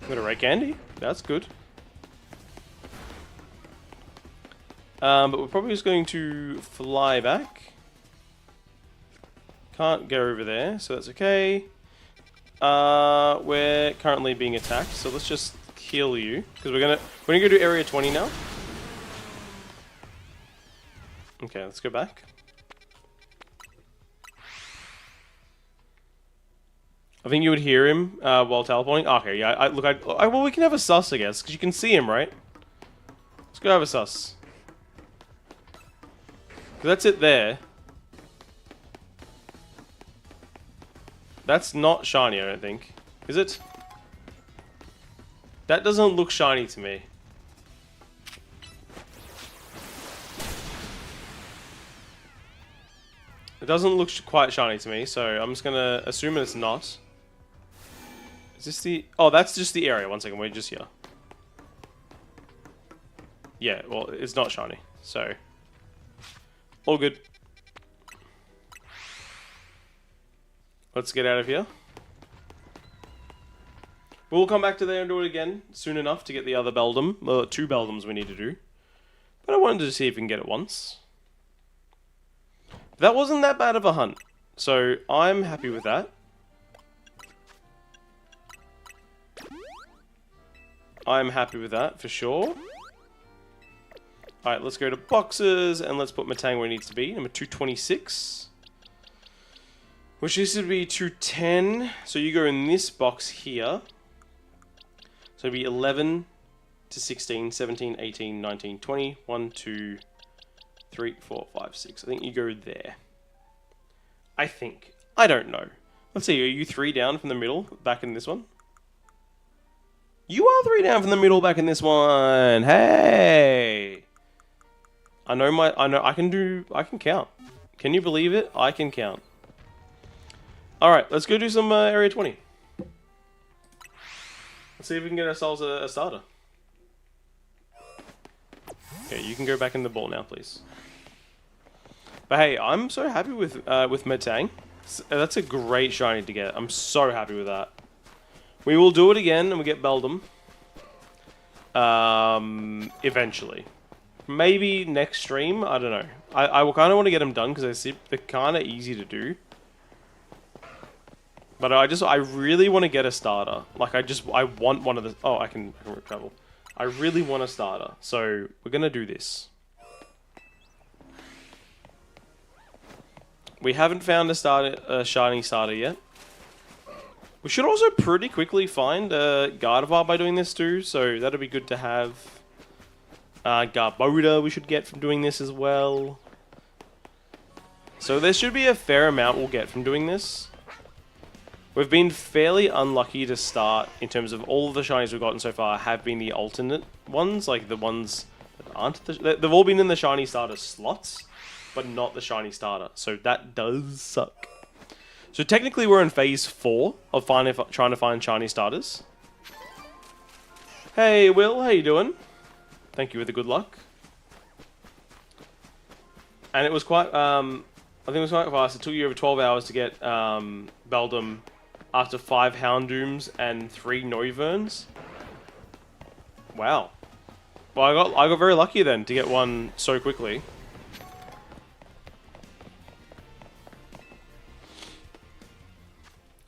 Speaker 1: Got a red candy. That's good. But we're probably just going to fly back. Can't go over there, so that's okay. We're currently being attacked, so let's just heal you because we're gonna go to area 20 now. Okay, let's go back. I think you would hear him while teleporting. Okay, yeah. Well, we can have a sus, I guess, because you can see him, right? Let's go have a sus. That's it there. That's not shiny, I don't think. Is it? That doesn't look shiny to me. It doesn't look quite shiny to me, so I'm just gonna assume it's not. Is this the... Oh, that's just the area. 1 second, we're just here. Yeah, well, it's not shiny, so... All good. Let's get out of here. We'll come back to there and do it again soon enough to get the other Beldum. 2 Beldums we need to do. But I wanted to see if we can get it once. That wasn't that bad of a hunt. So I'm happy with that. I'm happy with that for sure. Alright, let's go to boxes and let's put Matang where it needs to be. Number 226. Which used to be 210. So you go in this box here. So it'd be 11 to 16, 17, 18, 19, 20. 1, 2, 3, 4, 5, 6. I think you go there. I think. I don't know. Let's see, are you 3 down from the middle back in this one? You are 3 down from the middle back in this one. Hey! I can count. Can you believe it? I can count. Alright, let's go do some Area 20. Let's see if we can get ourselves a starter. Okay, you can go back in the ball now, please. But hey, I'm so happy with Metang. That's a great shiny to get. I'm so happy with that. We will do it again and we get Beldum. Eventually. Maybe next stream? I don't know. I kind of want to get them done because they're kind of easy to do. But I really want to get a starter. Like, I want one of the... Oh, I can travel. I really want a starter. So, we're going to do this. We haven't found a shiny starter yet. We should also pretty quickly find a Gardevoir by doing this too. So, that'll be good to have. Garbodor we should get from doing this as well. So, there should be a fair amount we'll get from doing this. We've been fairly unlucky to start in terms of all of the shinies we've gotten so far have been the alternate ones, like the ones that aren't they've all been in the shiny starter slots, but not the shiny starter. So that does suck. So technically we're in phase 4 of trying to find shiny starters. Hey Will, how you doing? Thank you for the good luck. And it was quite I think it was quite fast. It took you over 12 hours to get Beldum after 5 Houndooms and 3 Noivern. Wow. Well, I got very lucky then to get one so quickly.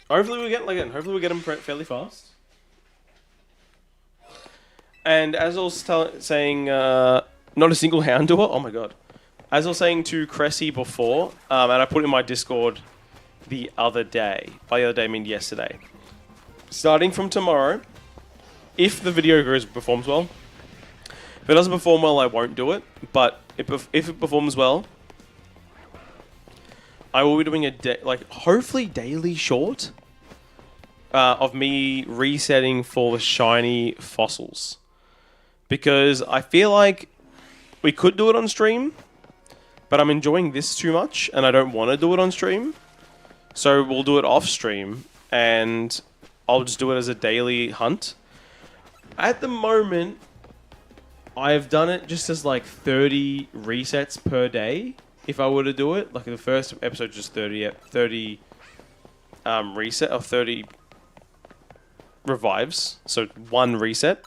Speaker 1: Hopefully we get them fairly fast. And as I was saying, not a single Houndour. Oh my god. As I was saying to Cressy before, and I put in my Discord the other day. By the other day, I mean yesterday. Starting from tomorrow, if the video performs well. If it doesn't perform well, I won't do it. But if it performs well, I will be doing hopefully daily short of me resetting for the shiny fossils. Because I feel like we could do it on stream, but I'm enjoying this too much, and I don't want to do it on stream. So we'll do it off stream, and I'll just do it as a daily hunt. At the moment, I've done it just as like 30 resets per day. If I were to do it, like the first episode, just 30 reset or 30 revives, so 1 reset.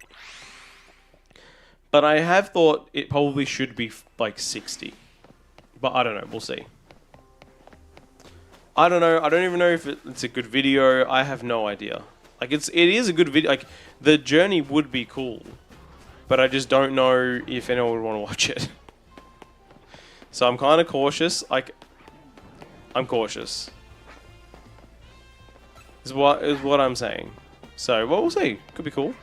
Speaker 1: But I have thought it probably should be like 60. But I don't know. We'll see. I don't know. I don't even know if it's a good video. I have no idea. Like it is a good video. Like the journey would be cool, but I just don't know if anyone would want to watch it. So I'm kind of cautious. Like I'm cautious. Is what I'm saying. So well, we'll see. Could be cool.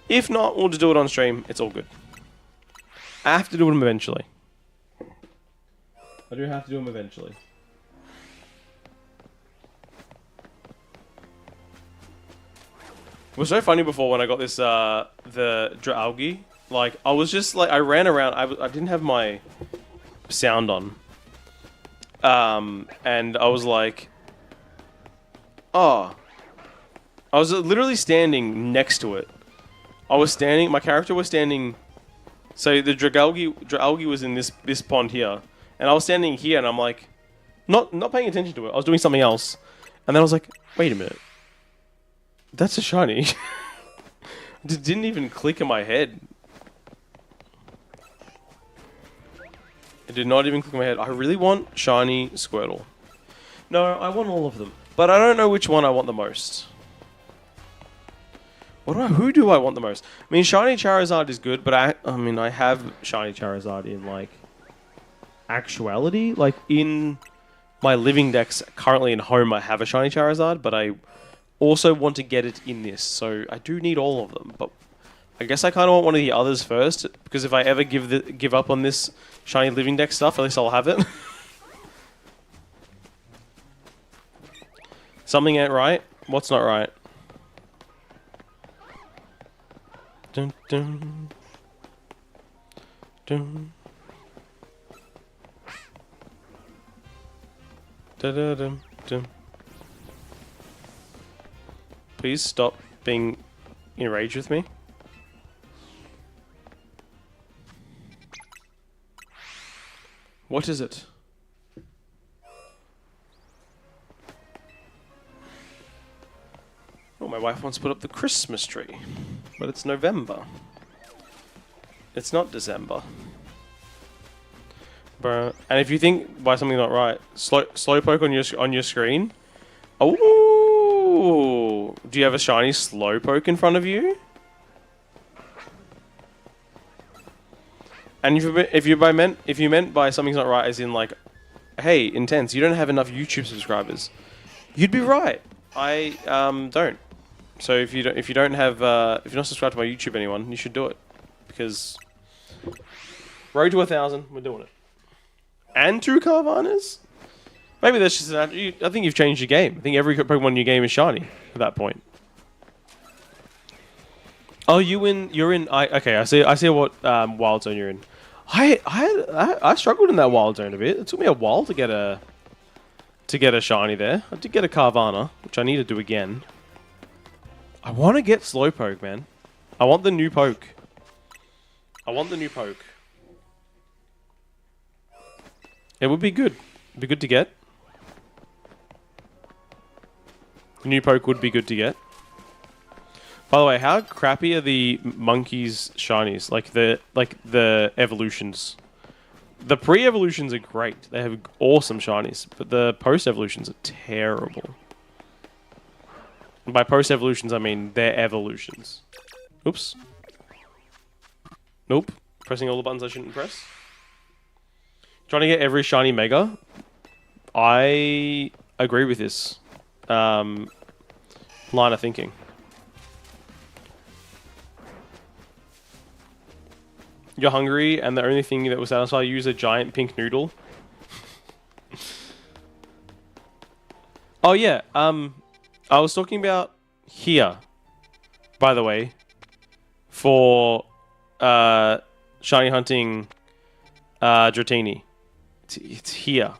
Speaker 1: If not, we'll just do it on stream. It's all good. I have to do them eventually. I do have to do them eventually. It was so funny before when I got this, the Dralgi. Like, I was just like, I ran around. I didn't have my sound on. And I was like, oh. I was literally standing next to it. My character was standing, so the Dralgi was in this pond here. And I was standing here and I'm like, not paying attention to it. I was doing something else. And then I was like, wait a minute. That's a shiny. It didn't even click in my head. It did not even click in my head. I really want shiny Squirtle. No, I want all of them. But I don't know which one I want the most. Who do I want the most? I mean, shiny Charizard is good, but I mean, I have shiny Charizard in, like, actuality. Like, in my living decks, currently in home, I have a shiny Charizard, but I also want to get it in this. So, I do need all of them, but I guess I kind of want one of the others first, because if I ever give up on this shiny living deck stuff, at least I'll have it. Something ain't right? What's not right? Dun, dun. Dun. Da-da-dum-dum. Please stop being enraged with me. What is it? Oh, my wife wants to put up the Christmas tree. But it's November. It's not December. And if you think by something not right, slowpoke on your screen. Oh, do you have a shiny slowpoke in front of you? And if you meant by something's not right, as in like, hey, Intense, you don't have enough YouTube subscribers, you'd be right. I don't. So if you're not subscribed to my YouTube, anyone, you should do it, because road to 1,000, we're doing it. And 2 Carvanas? Maybe that's just I think you've changed your game. I think every Pokemon in your game is shiny at that point. Oh, you're in. Okay, I see what wild zone you're in. I struggled in that wild zone a bit. It took me a while to get a shiny there. I did get a Carvana, which I need to do again. I want to get Slowpoke, man. I want the new poke. It would be good. It'd be good to get. The new poke would be good to get. By the way, how crappy are the monkeys shinies? Like the evolutions. The pre-evolutions are great. They have awesome shinies, but the post-evolutions are terrible. And by post-evolutions, I mean their evolutions. Oops. Nope. Pressing all the buttons I shouldn't press. Trying to get every shiny Mega. I agree with this line of thinking. You're hungry, and the only thing that will satisfy you is a giant pink noodle. Oh yeah, I was talking about here, by the way, for shiny hunting Dratini. It's here.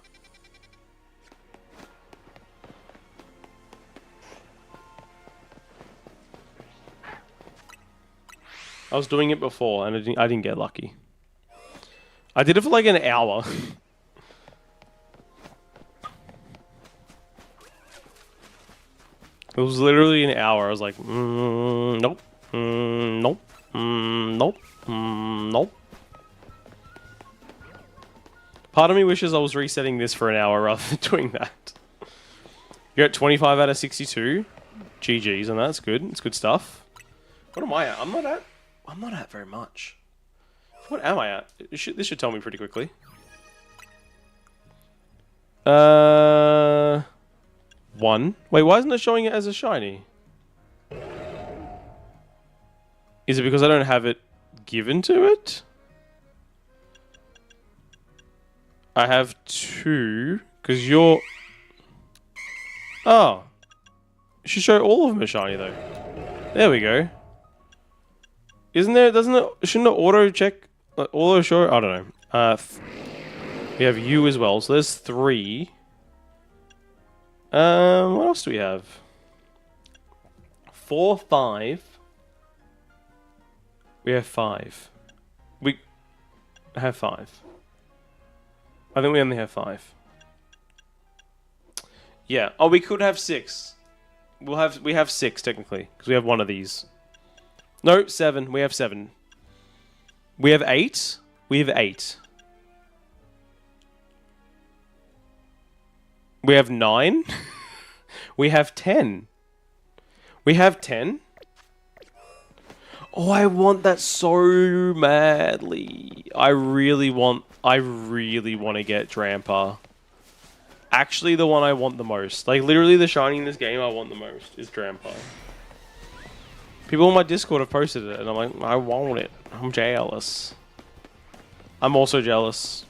Speaker 1: I was doing it before, and I didn't get lucky. I did it for like an hour. It was literally an hour. I was like, nope, nope, nope, nope. Part of me wishes I was resetting this for an hour rather than doing that. You're at 25 out of 62. GG's, and that's good. It's good stuff. What am I at? I'm not at very much. What am I at? This should tell me pretty quickly. 1. Wait, why isn't it showing it as a shiny? Is it because I don't have it given to it? I have 2, because you're... Oh. It should show all of them as shiny, though. There we go. Shouldn't it auto check, auto show? I don't know. We have you as well, so there's 3. What else do we have? 4, 5. We have 5. We have 5. I think we only have 5. Yeah. Oh, we could have 6. We have 6 technically because we have one of these. No, 7. We have 7. We have 8. We have 8. We have 9. We have 10. We have 10. Oh, I want that so madly. I really want to get Drampa. Actually, the one I want the most. Like, literally the shiny in this game I want the most is Drampa. People on my Discord have posted it, and I'm like, I want it. I'm jealous. I'm also jealous.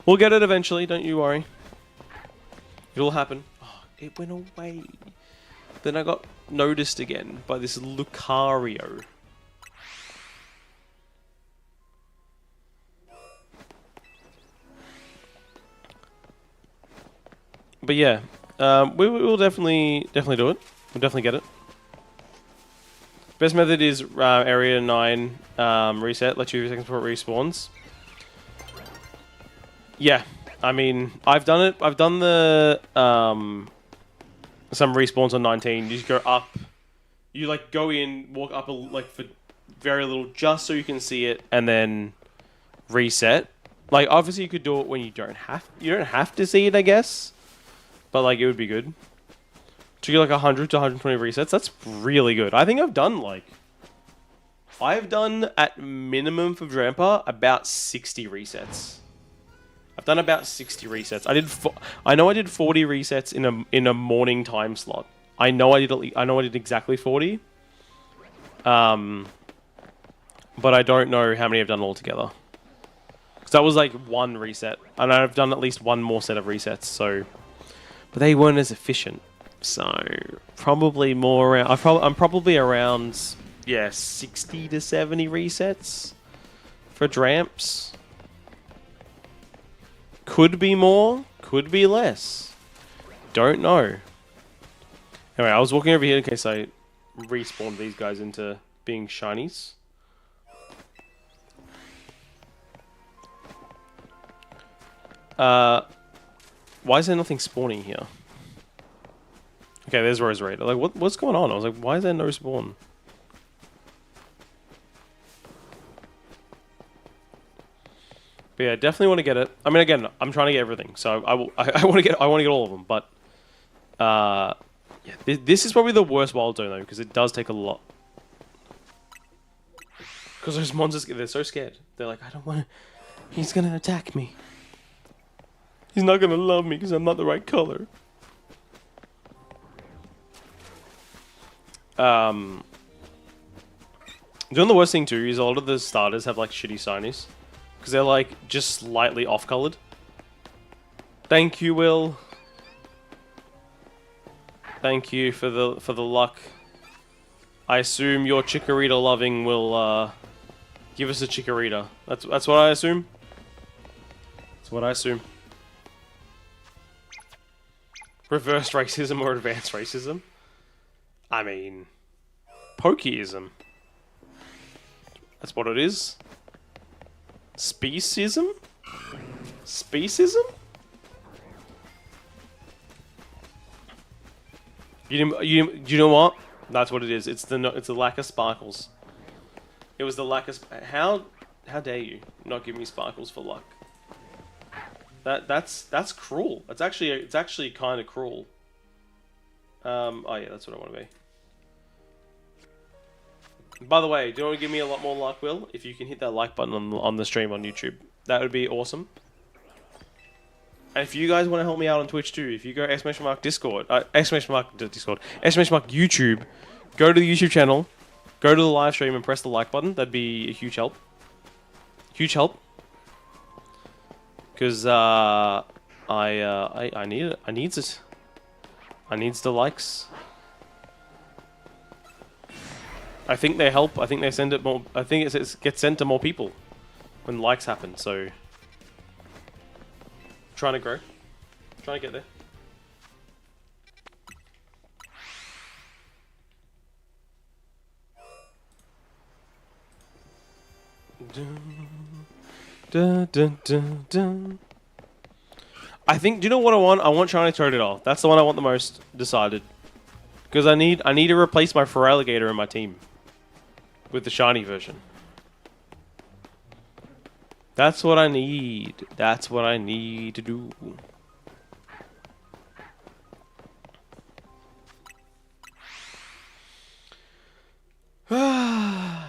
Speaker 1: We'll get it eventually, don't you worry. It'll happen. Oh, it went away. Then I got noticed again by this Lucario. But yeah, we will definitely do it. We'll definitely get it. Best method is area 9 reset. Let you 2 seconds before it respawns. Yeah, I mean, I've done it. I've done the some respawns on 19. You just go up. You like go in, walk up like for very little, just so you can see it, and then reset. Like obviously you could do it when you don't have to see it, I guess. But like it would be good to get like 100 to 120 resets. That's really good. I think I've done at minimum for Drampa about 60 resets. I've done about 60 resets. I know I did 40 resets in a morning time slot. I know I did exactly 40. But I don't know how many I've done altogether. Because that was like one reset, and I've done at least one more set of resets. So, but they weren't as efficient. So probably more around. I'm probably around 60 to 70 resets for Dramps. Could be more, could be less. Don't know. Anyway, I was walking over here in case I respawned these guys into being shinies. Why is there nothing spawning here? Okay, there's Rose Raider. Like, what's going on? I was like, why is there no spawn? But yeah, definitely want to get it. I mean, again, I'm trying to get everything, so I want to get all of them. But yeah, this is probably the worst wild zone though, because it does take a lot. Because those monsters, they're so scared. They're like, I don't want to. He's gonna attack me. He's not gonna love me because I'm not the right color. Doing the worst thing too is a lot of the starters have like shitty shinies. Because they're like just slightly off-colored. Thank you, Will. Thank you for the luck. I assume your Chikorita loving will give us a Chikorita. That's what I assume. That's what I assume. Reverse racism or advanced racism? I mean, Pokeism. That's what it is. Speciesism? Speciesism? You know what? That's what it is. It's the lack of sparkles. It was the lack of how dare you not give me sparkles for luck? That's cruel. It's actually kind of cruel. Oh yeah, that's what I want to be. By the way, do you want to give me a lot more luck, Will? If you can hit that like button on the stream on YouTube, that would be awesome. And if you guys want to help me out on Twitch too, if you go Discord, YouTube, go to the YouTube channel, go to the live stream and press the like button. That'd be a huge help. Huge help. Because I need it. I needs it. I needs the likes. I think they help. I think they send it more. I think it gets sent to more people when likes happen. So, trying to grow, trying to get there. Dun, dun, dun, dun. I think. Do you know what I want? I want Shiny Totodile. That's the one I want the most. Decided. Because I need to replace my Feraligatr in my team with the shiny version. That's what I need. That's what I need to do. And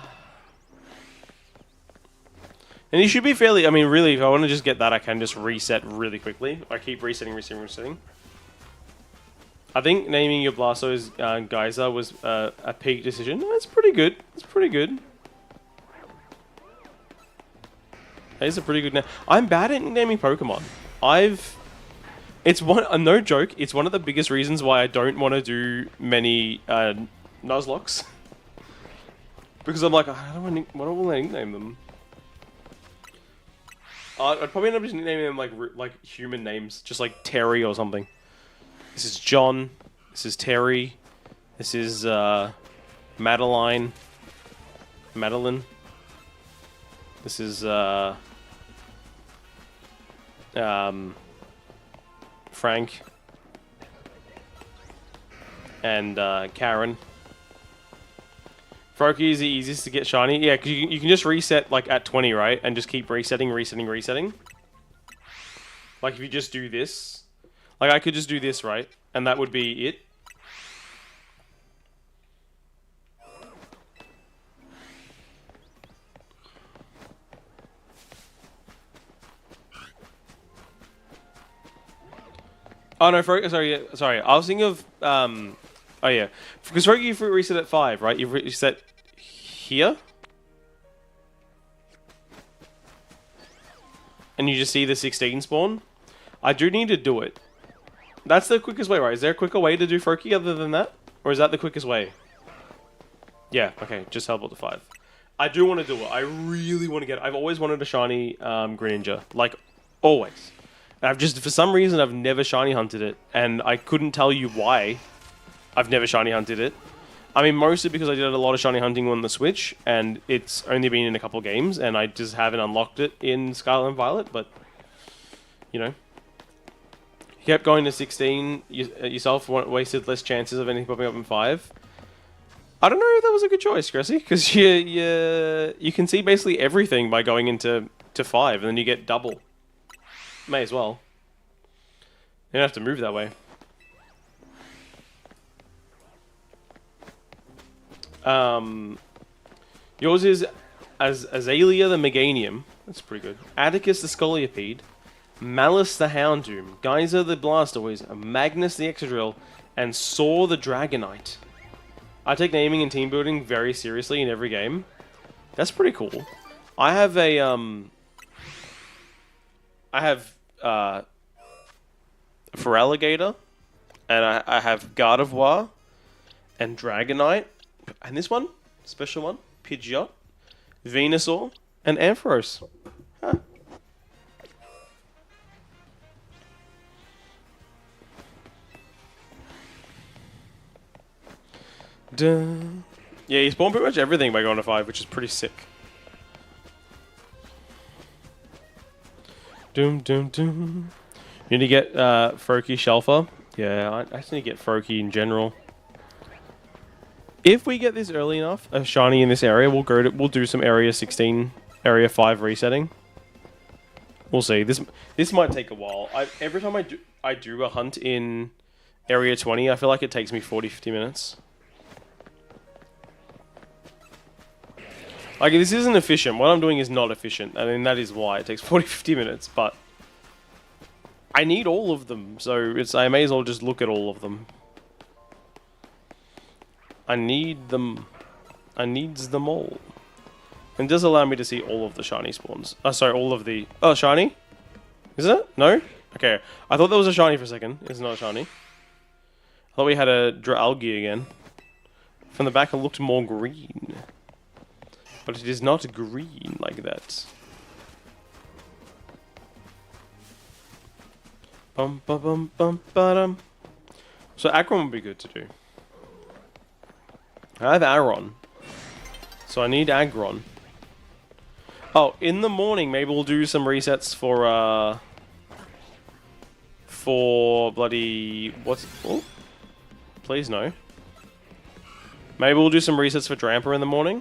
Speaker 1: you should be fairly... I mean, really, if I want to just get that, I can just reset really quickly. I keep resetting. I think naming your Blastoise Geyser was a peak decision. That's pretty good. That's pretty good. That is a pretty good name. I'm bad at naming Pokemon. It's no joke, it's one of the biggest reasons why I don't want to do many Nuzlocks. Because I'm like, what will I nickname them? I'd probably end up just nicknaming them like human names, just like Terry or something. This is John. This is Terry. This is Madeline. Madeline. This is Frank. And Karen. Froakie is the easiest to get shiny. Yeah, because you can just reset like at 20, right? And just keep resetting. Like if you just do this. Like I could just do this, right? And that would be it. Oh no, sorry. I was thinking of oh yeah, because Froakie you reset at 5, right? You reset here, and you just see the 16 spawn. I do need to do it. That's the quickest way, right? Is there a quicker way to do Froakie other than that, or is that the quickest way? Yeah. Okay. Just teleport to 5. I do want to do it. I really want to get it. I've always wanted a shiny Greninja, like always. I've just, for some reason, I've never shiny hunted it, and I couldn't tell you why I've never shiny hunted it. I mean, mostly because I did a lot of shiny hunting on the Switch, and it's only been in a couple games, and I just haven't unlocked it in Scarlet and Violet, but, you know. You kept going to 16, yourself wasted less chances of anything popping up in 5. I don't know if that was a good choice, Cressy, because you can see basically everything by going into 5, and then you get double. May as well. You don't have to move that way. Yours is Azalea the Meganium. That's pretty good. Atticus the Scolipede. Malice the Houndoom. Geyser the Blastoise. Magnus the Excadrill. And Saw the Dragonite. I take naming and team building very seriously in every game. That's pretty cool. I have a Feraligatr, and I have Gardevoir, and Dragonite, and this one, special one, Pidgeot, Venusaur, and Ampharos. Huh. Duh. Yeah, you spawn pretty much everything by going to 5, which is pretty sick. Doom, doom, doom. You need to get Froakie Shelfer. Yeah, I just need to get Froakie in general. If we get this early enough, a shiny in this area, we'll do some Area 16, Area 5 resetting. We'll see. This might take a while. Every time I do a hunt in Area 20, I feel like it takes me 40-50 minutes. Like, this isn't efficient. What I'm doing is not efficient. I mean, that is why it takes 40-50 minutes, but I need all of them, so I may as well just look at all of them. I need them. I needs them all. And it does allow me to see all of the shiny spawns. Oh, sorry, all of the... Oh, shiny? Is it? No? Okay. I thought that was a shiny for a second. It's not a shiny. I thought we had a Dralgi again. From the back, it looked more green. But it is not green like that. Bum bum bum bum ba-dum. So Aggron would be good to do. I have Aron. So I need Aggron. Oh, in the morning maybe we'll do some resets for bloody what's oh please no. Maybe we'll do some resets for Drampa in the morning.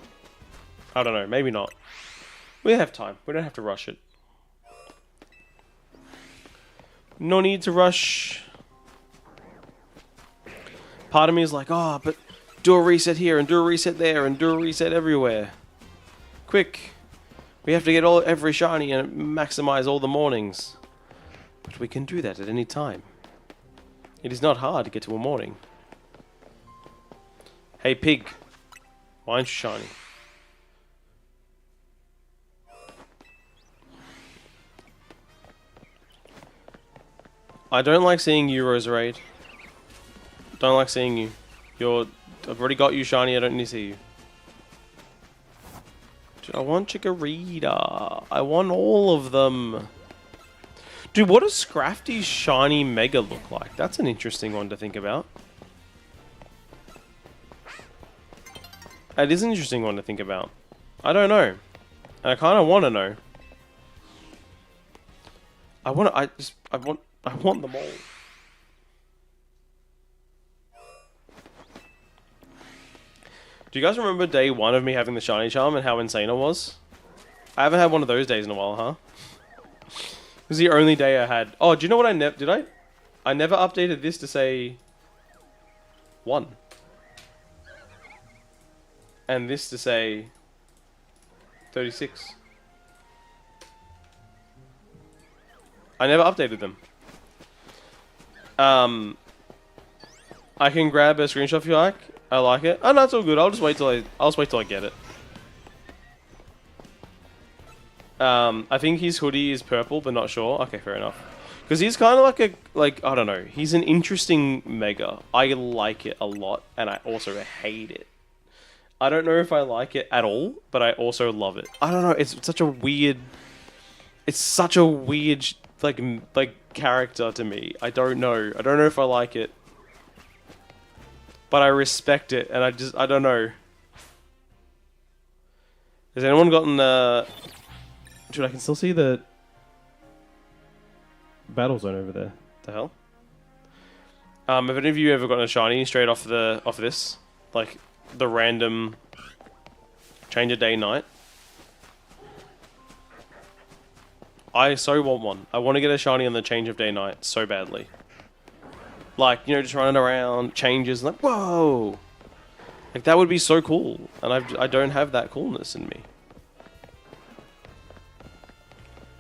Speaker 1: I don't know, maybe not. We have time. We don't have to rush it. No need to rush. Part of me is like, oh, but do a reset here and do a reset there and do a reset everywhere. Quick. We have to get every shiny and maximize all the mornings. But we can do that at any time. It is not hard to get to a morning. Hey, pig. Why aren't you shiny? I don't like seeing you, Roserade. Don't like seeing you. I've already got you shiny, I don't need to see you. I want Chikorita. I want all of them. Dude, what does Scrafty's shiny Mega look like? That's an interesting one to think about. It is an interesting one to think about. I don't know. I kind of want to know. I want them all. Do you guys remember day 1 of me having the shiny charm and how insane it was? I haven't had one of those days in a while, huh? It was the only day I had. Oh, do you know what I never did? I never updated this to say 1. And this to say 36. I never updated them. I can grab a screenshot if you like. I like it. Oh no, it's all good. I'll just wait till I get it. I think his hoodie is purple, but not sure. Okay, fair enough. Because he's kind of like I don't know. He's an interesting Mega. I like it a lot, and I also hate it. I don't know if I like it at all, but I also love it. I don't know. It's such a weird. It's such a weird like character to me. I don't know. I don't know if I like it, but I respect it, and I don't know. Has anyone gotten the? Dude, I can still see the battle zone over there. The hell? Have any of you ever gotten a shiny straight off this? Like the random change of day night? I so want one. I want to get a shiny on the change of day night so badly. Like, you know, just running around, changes, like, whoa! Like, that would be so cool. And I don't have that coolness in me.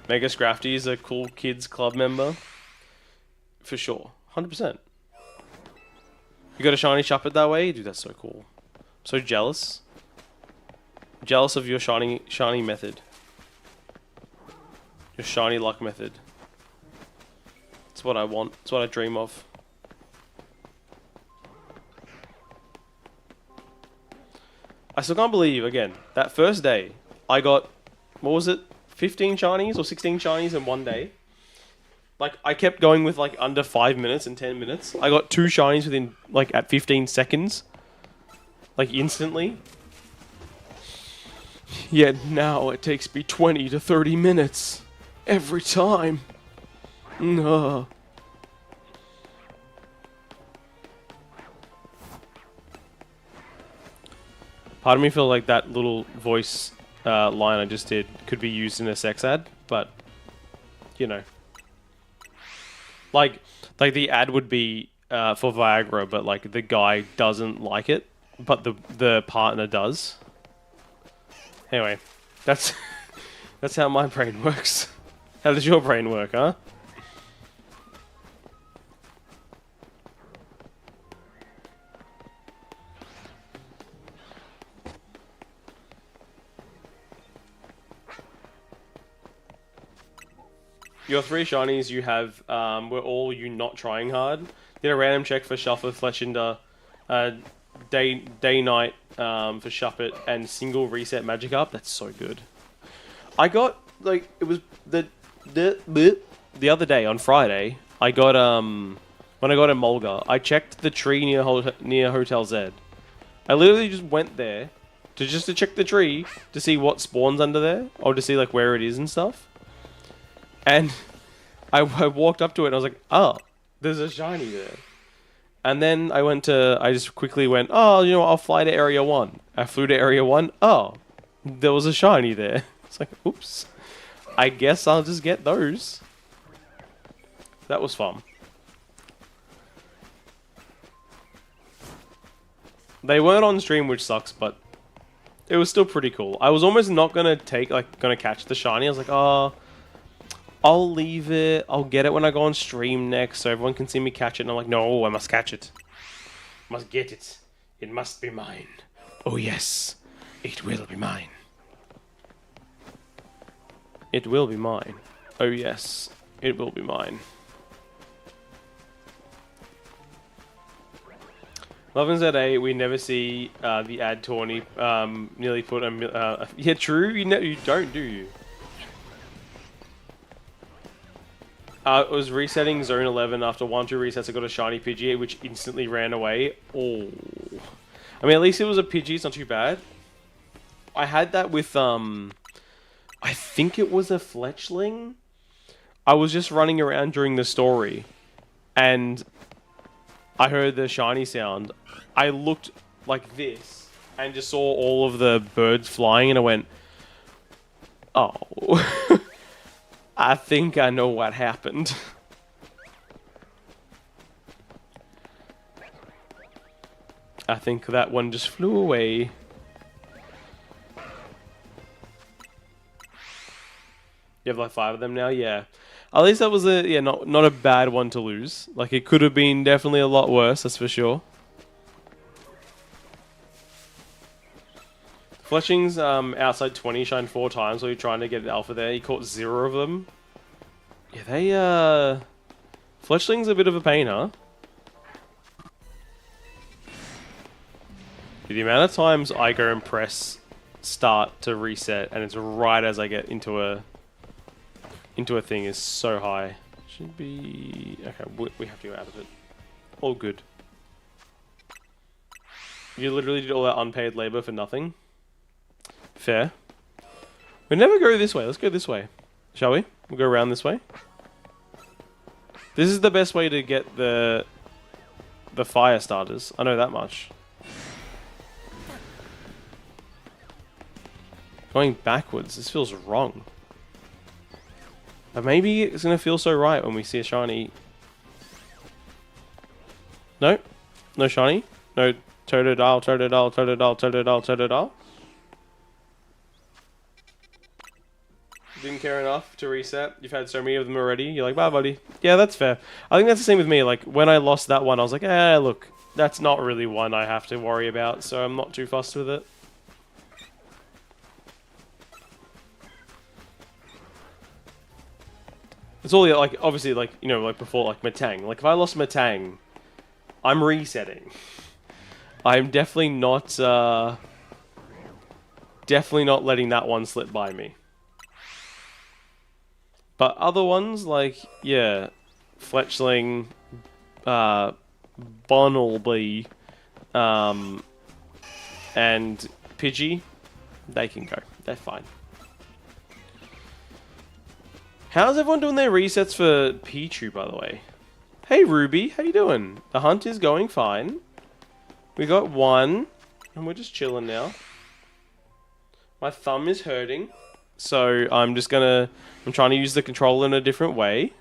Speaker 1: Mega Scrafty is a cool kids club member. For sure. 100%. You got a shiny Shuppet that way? Dude, that's so cool. So jealous. Jealous of your shiny method. Your shiny luck method. It's what I want. It's what I dream of. I still can't believe, again, that first day, I got, what was it, 15 shinies or 16 shinies in one day. Like, I kept going with, like, under 5 minutes and 10 minutes. I got 2 shinies within, like, at 15 seconds. Like, instantly. Yet now it takes me 20 to 30 minutes. Every time. No. Part of me feel like that little voice line I just did could be used in a sex ad, but you know, like the ad would be for Viagra, but like the guy doesn't like it, but the partner does. Anyway, that's that's how my brain works. How does your brain work, huh? Your 3 shinies you have were all you not trying hard. Did a random check for Shuffle, Fletchinder, day night for Shuppet, and single reset Magic Up. That's so good. I got like it was the other day on Friday. I got when I got in Mulga, I checked the tree near Hotel Z. I literally just went there to check the tree to see what spawns under there, or to see like where it is and stuff. And I walked up to it and I was like, oh, there's a shiny there. And then I just quickly went, oh, you know what, I'll fly to Area 1. I flew to Area 1. Oh, there was a shiny there. It's like, oops. I guess I'll just get those. That was fun. They weren't on stream, which sucks, but it was still pretty cool. I was almost not gonna catch the shiny. I was like, oh, I'll leave it. I'll get it when I go on stream next, so everyone can see me catch it. And I'm like, no, I must catch it. I must get it. It must be mine. Oh yes, it will be mine. It will be mine. Oh yes, it will be mine. Love and ZA, we never see the ad Tawny nearly put a... yeah, true, you don't, do you? It was resetting Zone 11 after 1-2 resets. I got a shiny Pidgey, which instantly ran away. Oh. I mean, at least it was a Pidgey. It's not too bad. I had that with, I think it was a Fletchling. I was just running around during the story, and I heard the shiny sound. I looked like this, and just saw all of the birds flying, and I went, oh. I think I know what happened. I think that one just flew away. You have like 5 of them now? Yeah. At least that was not a bad one to lose. Like, it could have been definitely a lot worse, that's for sure. Fletching's outside 20 shined 4 times while you're trying to get an alpha there. He caught 0 of them. Yeah, they, Fletchling's a bit of a pain, huh? The amount of times I go and press start to reset, and it's right as I get into a thing is so high. Should be... Okay, we have to go out of it. All good. You literally did all that unpaid labor for nothing. Fair. We'll never go this way. Let's go this way. Shall we? We'll go around this way. This is the best way to get the fire starters. I know that much. Going backwards. This feels wrong. But maybe it's going to feel so right when we see a shiny. No? No shiny? No Totodile, Totodile, Totodile, Totodile, Totodile? Didn't care enough to reset. You've had so many of them already. You're like, bye, buddy. Yeah, that's fair. I think that's the same with me. Like, when I lost that one, I was like, look, that's not really one I have to worry about, so I'm not too fussed with it. It's all, like, obviously, like, you know, like before, like, Matang. Like, if I lost Matang, I'm resetting. I'm definitely not letting that one slip by me. But other ones, like, yeah, Fletchling, Bonnelby, and Pidgey, they can go. They're fine. How's everyone doing their resets for Pichu, by the way? Hey, Ruby, how you doing? The hunt is going fine. We got 1, and we're just chilling now. My thumb is hurting, so I'm trying to use the controller in a different way.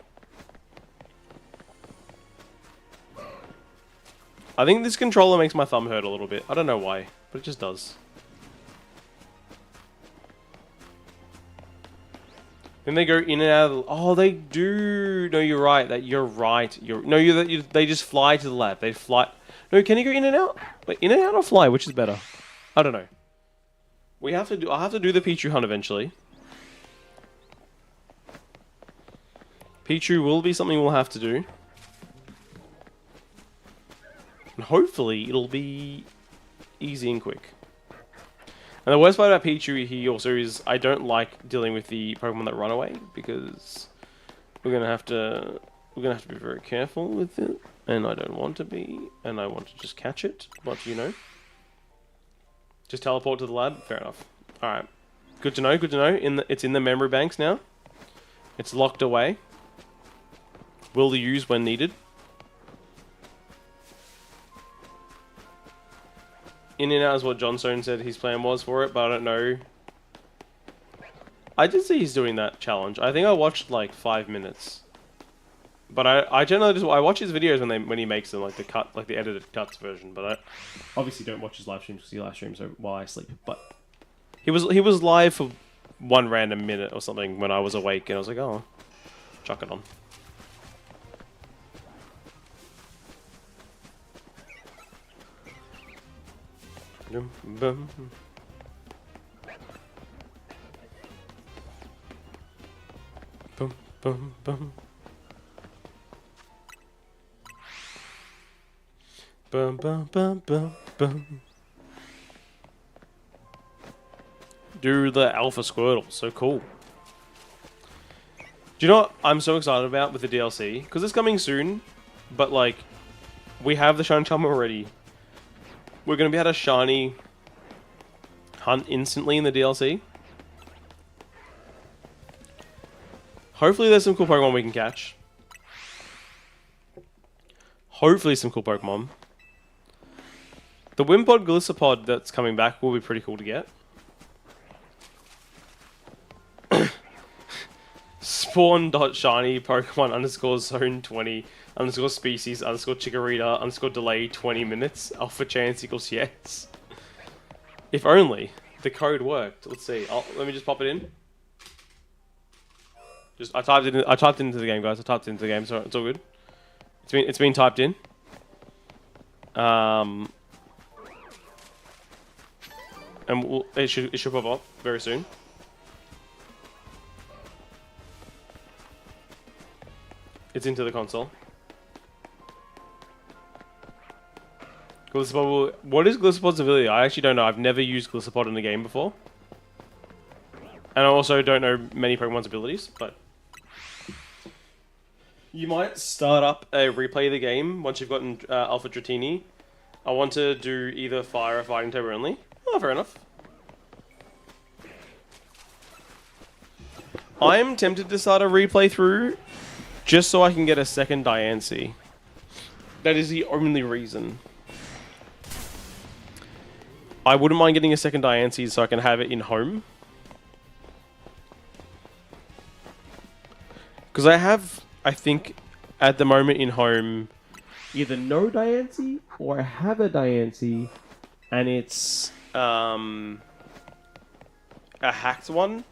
Speaker 1: I think this controller makes my thumb hurt a little bit. I don't know why, but it just does. Then they go in and out of the... Oh, they do. No, you're right. You're right. They just fly to the lab. They fly... No, can you go in and out? Wait, in and out or fly? Which is better? I don't know. I'll have to do the Pichu hunt eventually. Pichu will be something we'll have to do. And hopefully it'll be easy and quick. And the worst part about Pichu, he also is, I don't like dealing with the Pokemon that run away, because we're gonna have to be very careful with it, and I don't want to be, and I want to just catch it, but you know. Just teleport to the lab? Fair enough. Alright. Good to know, good to know. It's in the memory banks now. It's locked away. Will use when needed. In and out is what John Stone said his plan was for it, but I don't know. I did see he's doing that challenge. I think I watched like 5 minutes. But I generally I watch his videos when he makes them, like the edited cuts version. But I obviously don't watch his live streams because he live streams while I sleep. But he was live for 1 random minute or something when I was awake, and I was like, oh, chuck it on. Bum. Bum, bum, bum. Bum, bum, bum, bum, bum. Do the Alpha Squirtle, so cool. Do you know what I'm so excited about with the DLC? Because it's coming soon, but like, we have the shiny charm already. We're going to be able to shiny hunt instantly in the DLC. Hopefully there's some cool Pokemon we can catch. Hopefully some cool Pokemon. The Wimpod Gliscopod that's coming back will be pretty cool to get. Spawn.shiny Pokemon underscore zone 20 underscore species underscore Chikorita underscore delay 20 minutes. Alpha chance equals yes. If only the code worked. Let's see. Let me just pop it in. I typed it in. I typed it into the game, guys. I typed it into the game, so it's all good. It's been typed in. And it should pop up very soon. It's into the console. Gliscopod. What is Gliscopod's ability? I actually don't know. I've never used Gliscopod in the game before. And I also don't know many Pokemon's abilities, but... You might start up a replay of the game once you've gotten Alpha Dratini. I want to do either Fire or Fighting type only. Oh, fair enough. I'm tempted to start a replay through just so I can get a second Diancie. That is the only reason. I wouldn't mind getting a second Diancie so I can have it in home. Because I have, I think, at the moment in home, either no Diancie or I have a Diancie and it's a hacked one.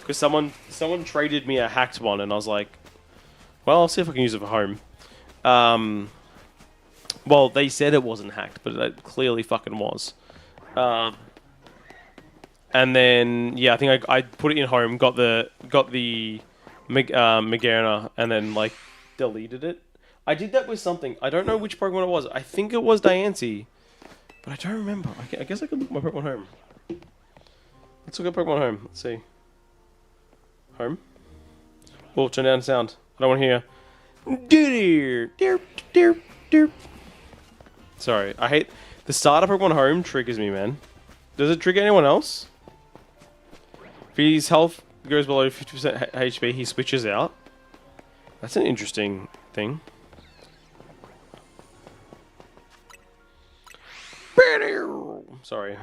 Speaker 1: Because someone traded me a hacked one and I was like, well, I'll see if I can use it for home. Well, they said it wasn't hacked, but it clearly fucking was. And then, yeah, I think I put it in home, got the Megarna, and then, like, deleted it. I did that with something. I don't know which Pokemon it was. I think it was Diancie, but I don't remember. I guess I could look at my Pokemon home. Let's look at Pokemon home. Let's see. Home. Oh, turn down the sound. I don't want to hear. Sorry, I hate the start of Pokemon Home triggers me, man. Does it trigger anyone else? If his health goes below 50% HP, he switches out. That's an interesting thing. Sorry.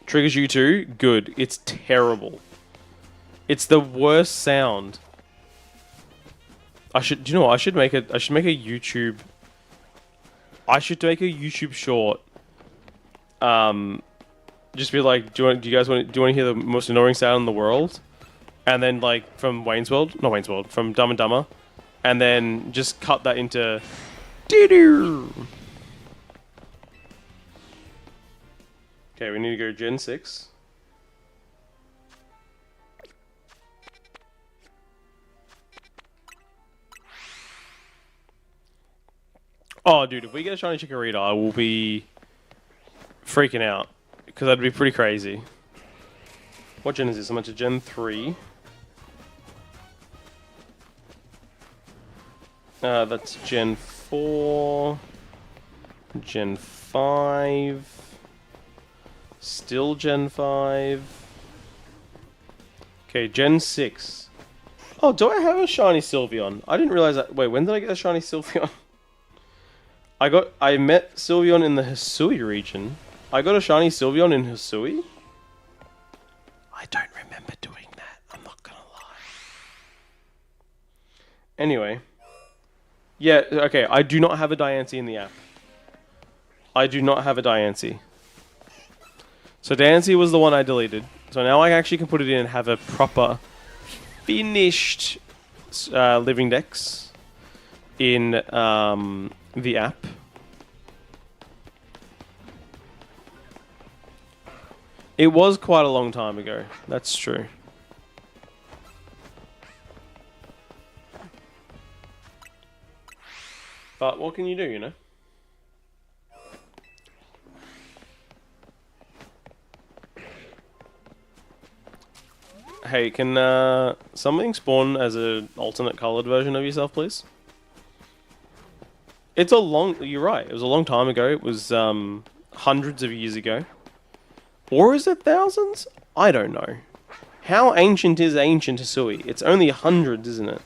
Speaker 1: Triggers you too? Good. It's terrible. It's the worst sound. Do you know what? I should make a YouTube. I should make a YouTube short. Just be like, do you guys want to hear the most annoying sound in the world? And then like from from Dumb and Dumber, and then just cut that into. Okay, we need to go Gen 6. Oh, dude, if we get a shiny Chikorita, I will be freaking out. Because that'd be pretty crazy. What gen is this? I'm at Gen 3. That's Gen 4. Gen 5. Still Gen 5. Okay, Gen 6. Oh, do I have a shiny Sylveon? I didn't realize that. Wait, when did I get a shiny Sylveon? I met Sylveon in the Hisui region. I got a shiny Sylveon in Hisui? I don't remember doing that. I'm not gonna lie. Anyway. Yeah, okay, I do not have a Diancie in the app. I do not have a Diancie. So Diancie was the one I deleted. So now I actually can put it in and have a proper finished living dex in the app. It was quite a long time ago. That's true. But what can you do, you know? Hey, can something spawn as an alternate colored version of yourself, please? It's a long... You're right. It was a long time ago. It was hundreds of years ago. Or is it thousands? I don't know. How ancient is ancient Hisui? It's only hundreds, isn't it?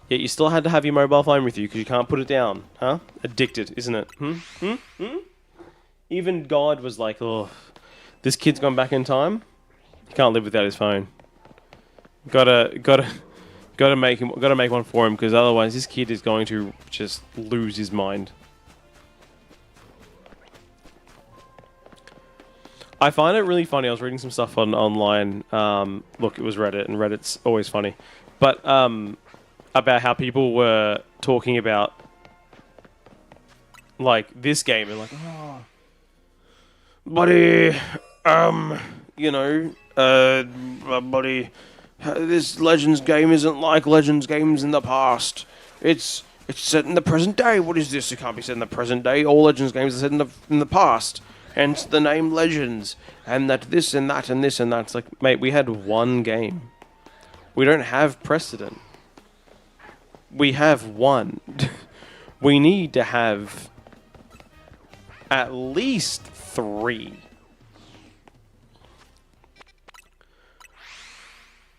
Speaker 1: Yet you still had to have your mobile phone with you because you can't put it down. Huh? Addicted, isn't it? Even God was like, oh, this kid's gone back in time. He can't live without his phone. Gotta make one for him because otherwise this kid is going to just lose his mind. I find it really funny. I was reading some stuff online. Look, it was Reddit, and Reddit's always funny. But about how people were talking about like this game and like, oh, buddy, buddy, this Legends game isn't like Legends games in the past. It's set in the present day. What is this? It can't be set in the present day. All Legends games are set in the past. Hence the name Legends, and that this and that and this and that. It's like, mate, we had one game. We don't have precedent. We have one. We need to have at least 3.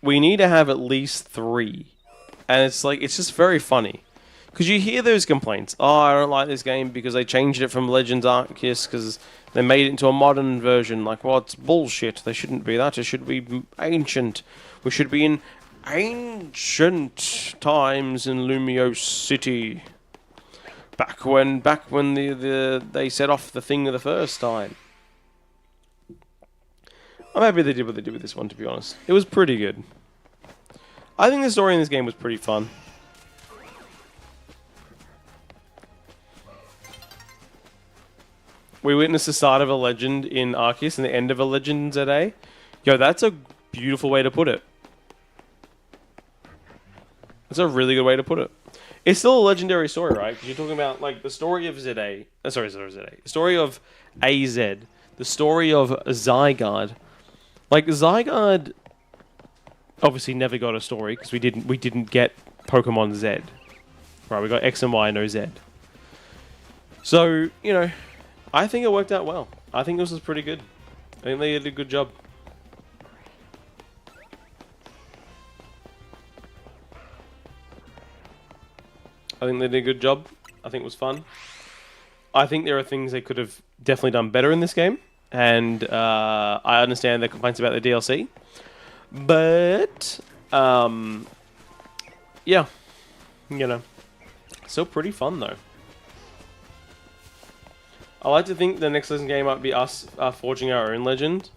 Speaker 1: We need to have at least 3. And it's like, it's just very funny. Because you hear those complaints. Oh, I don't like this game because they changed it from Legends Arceus because they made it into a modern version. Like, well, it's bullshit. They shouldn't be that. It should be ancient. We should be in ancient times in Lumio City. Back when they set off the thing the first time. I'm happy they did what they did with this one, to be honest. It was pretty good. I think the story in this game was pretty fun. We witnessed the start of a legend in Arceus and the end of a legend in ZA. Yo, that's a beautiful way to put it. That's a really good way to put it. It's still a legendary story, right? Because you're talking about like the story of ZA. Sorry, ZA. The story of AZ. The story of Zygarde. Like Zygarde obviously never got a story because we didn't get Pokemon Z. Right, we got X and Y, no Z. So, you know, I think it worked out well. I think this was pretty good. I think they did a good job. I think they did a good job. I think it was fun. I think there are things they could have definitely done better in this game. And I understand the complaints about the DLC. But, yeah. You know. Still pretty fun, though. I like to think the next Legend game might be us forging our own Legend.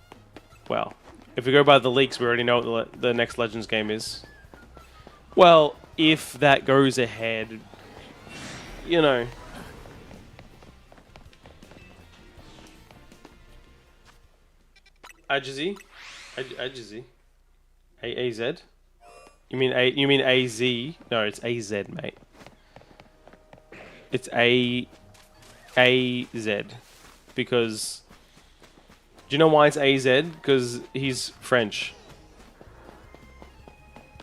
Speaker 1: Well, if we go by the leaks, we already know what the next Legends game is. Well, if that goes ahead, you know. Ajizi? Ajizi? A-A-Z? You mean A-Z? No, it's A-Z, mate. It's A-Z. Because... Do you know why it's A-Z? Because he's French.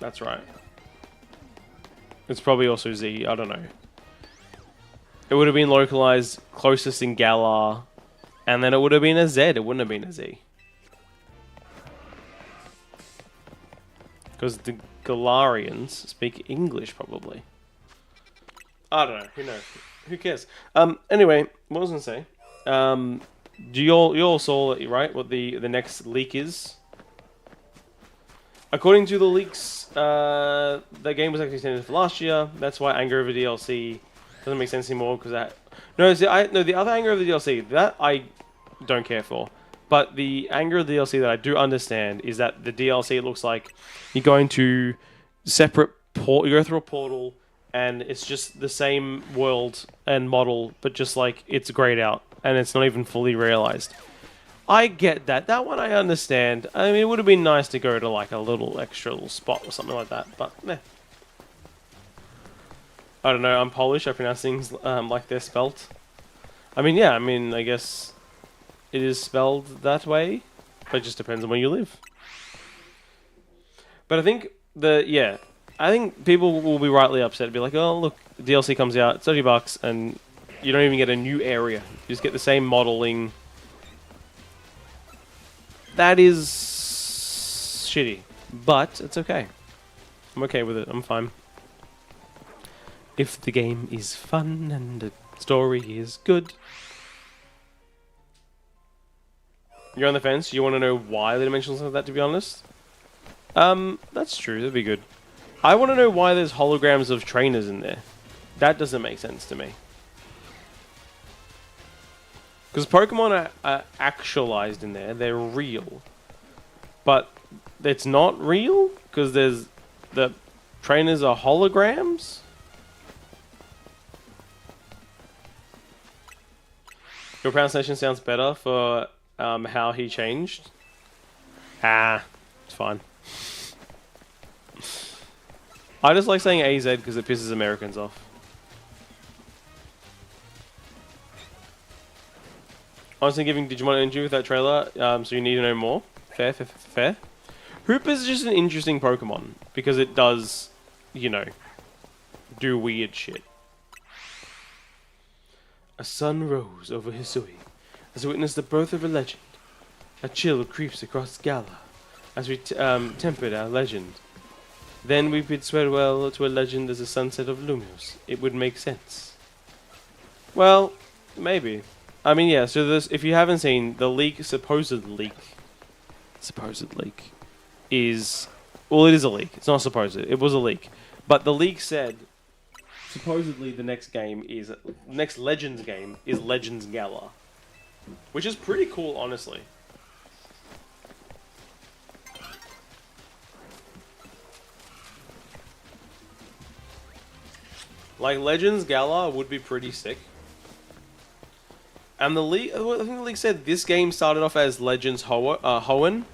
Speaker 1: That's right. It's probably also Z, I don't know. It would have been localized closest in Galar, and then it would have been a Z, it wouldn't have been a Z. Because the Galarians speak English, probably. I don't know, who knows? Who cares? Anyway, what was I going to say? You all saw it, right? What the next leak is? According to the leaks, the game was actually intended for last year. That's why Anger Over DLC doesn't make sense anymore because that. No, the other Anger Over the DLC that I don't care for. But the Anger of the DLC that I do understand is that the DLC looks like you're going to separate port. You go through a portal, and it's just the same world and model, but just like it's grayed out and it's not even fully realized. I get that. That one I understand. I mean, it would have been nice to go to like a little spot or something like that, but meh. I don't know. I'm Polish. I pronounce things like they're spelt. I mean, yeah. I mean, I guess it is spelled that way, but it just depends on where you live. But I think people will be rightly upset. Be like, oh look, the DLC comes out, it's $30, and you don't even get a new area. You just get the same modeling. That is shitty, but it's okay. I'm okay with it. I'm fine. If the game is fun and the story is good. You're on the fence. You want to know why the dimensionals like that, to be honest? That's true. That'd be good. I want to know why there's holograms of trainers in there. That doesn't make sense to me. Because Pokemon are actualized in there. They're real. But it's not real? Because the trainers are holograms? Your pronunciation sounds better for how he changed. It's fine. I just like saying AZ because it pisses Americans off. Honestly, giving Digimon energy with that trailer, so you need to know more. Fair. Hoopa is just an interesting Pokemon because it does, you know, do weird shit. A sun rose over Hisui as we witnessed the birth of a legend. A chill creeps across Gala as we tempered our legend. Then we bid farewell to a legend as a sunset of Lumios. It would make sense. Well, maybe. I mean, yeah, so this, if you haven't seen, the leak, supposed leak, is, well, it is a leak. It's not supposed, it was a leak. But the leak said, supposedly the next Legends game is Legends Gala. Which is pretty cool, honestly. Like, Legends Gala would be pretty sick. And the league, I think the league said this game started off as Legends Hoenn.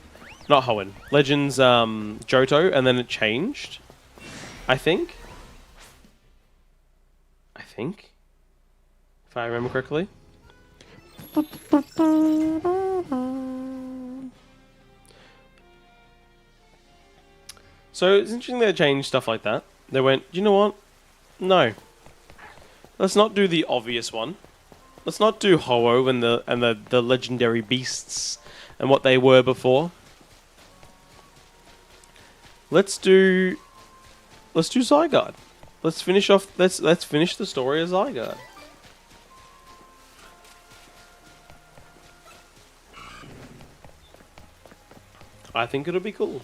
Speaker 1: Not Hoenn. Legends Johto, and then it changed. I think. If I remember correctly. So it's interesting they changed stuff like that. They went, you know what? No. Let's not do the obvious one. Let's not do Ho-Oh and the legendary beasts and what they were before. Let's do Zygarde. Let's finish the story of Zygarde. I think it'll be cool.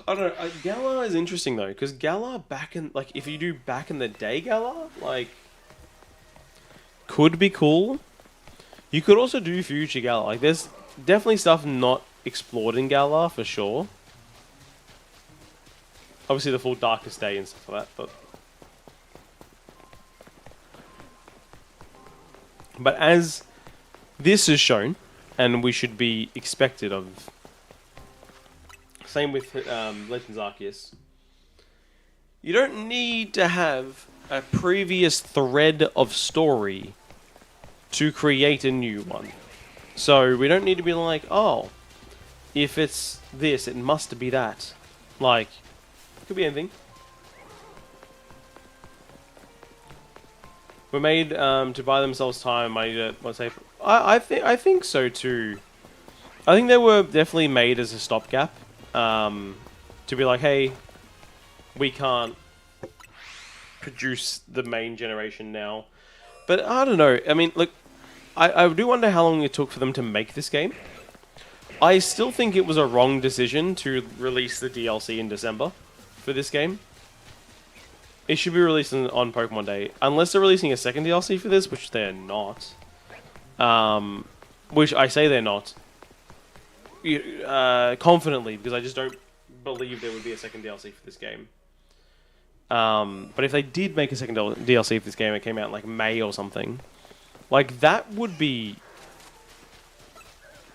Speaker 1: I don't know. Gala is interesting though, because Gala if you do back in the day Gala, like, could be cool. You could also do future Gala. Like, there's definitely stuff not explored in Gala for sure. Obviously, the full Darkest Day and stuff like that, but as this is shown, and we should be expected of. Same with Legends Arceus. You don't need to have a previous thread of story to create a new one. So we don't need to be like, oh, if it's this, it must be that. Like, it could be anything. We're made to buy themselves time. I think so too. I think they were definitely made as a stopgap. To be like, hey, we can't produce the main generation now. But I don't know. I mean, look, I do wonder how long it took for them to make this game. I still think it was a wrong decision to release the DLC in December for this game. It should be released on Pokemon Day. Unless they're releasing a second DLC for this, which they're not. Which I say they're not. Confidently, because I just don't believe there would be a second DLC for this game. But if they did make a second DLC for this game, it came out in like May or something, like, that would be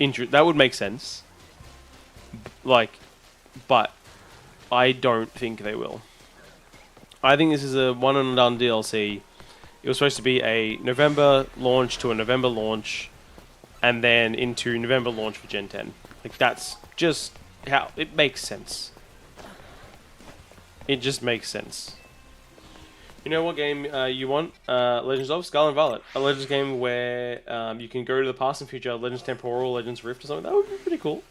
Speaker 1: that would make sense. Like, but I don't think they will. I think this is a one and done DLC. It was supposed to be a November launch to a November launch, and then into November launch for Gen 10. Like, that's just how it makes sense. It just makes sense. You know what game you want? Legends of Scarlet and Violet. A Legends game where you can go to the past and future, Legends Temporal, Legends Rift or something. That would be pretty cool.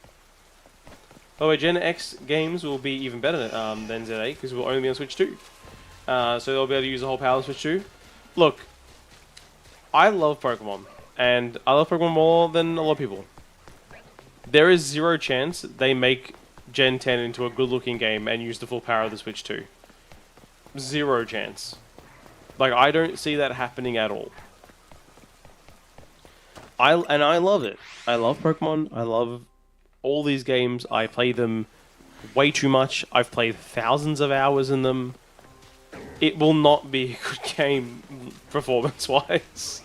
Speaker 1: By the way, Gen X games will be even better than Z8 because we'll only be on Switch 2. So they'll be able to use the whole power of Switch 2. Look, I love Pokemon. And I love Pokemon more than a lot of people. There is zero chance they make Gen 10 into a good-looking game and use the full power of the Switch 2. Zero chance. Like, I don't see that happening at all. I love it. I love Pokemon. I love all these games. I play them way too much. I've played thousands of hours in them. It will not be a good game performance-wise.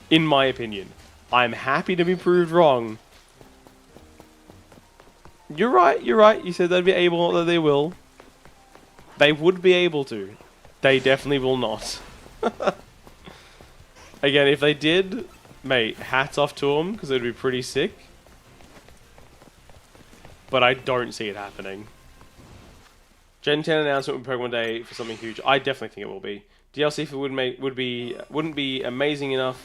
Speaker 1: In my opinion. I'm happy to be proved wrong. You're right, you're right. You said they'd be able, that they will. They would be able to. They definitely will not. Again, if they did, mate, hats off to them, because it would be pretty sick. But I don't see it happening. Gen 10 announcement with Pokemon Day for something huge. I definitely think it will be. DLC for wouldn't be amazing enough.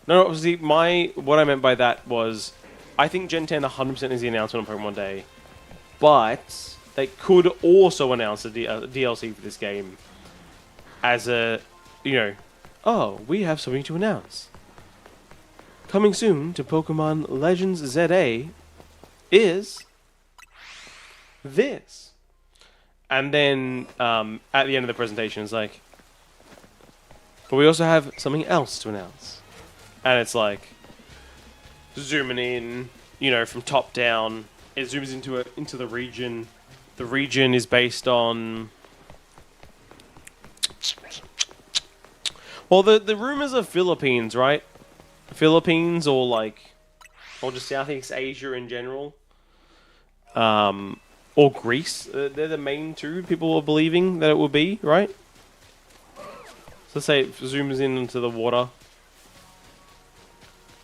Speaker 1: No, obviously, what I meant by that was, I think Gen 10 100% is the announcement on Pokemon Day, but they could also announce a DLC for this game as a, you know, oh, we have something to announce. Coming soon to Pokemon Legends ZA is this. And then at the end of the presentation, it's like, but we also have something else to announce. And it's like, zooming in, you know, from top down. It zooms into the region. The region is based on... Well, the rumors are Philippines, right? Philippines or just Southeast Asia in general. Or Greece. They're the main two people are believing that it will be, right? So let's say it zooms in into the water.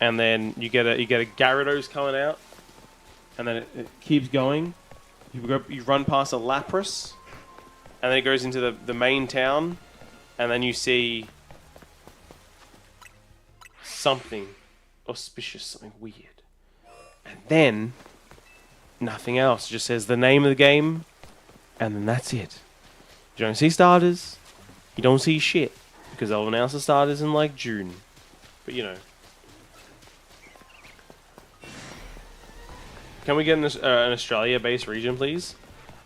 Speaker 1: And then you get a Gyarados coming out, and then it keeps going. You run past a Lapras, and then it goes into the main town, and then you see something auspicious, something weird, and then nothing else. It just says the name of the game, and then that's it. You don't see starters, you don't see shit, because they'll announce the starters in like June, but you know. Can we get an Australia-based region, please?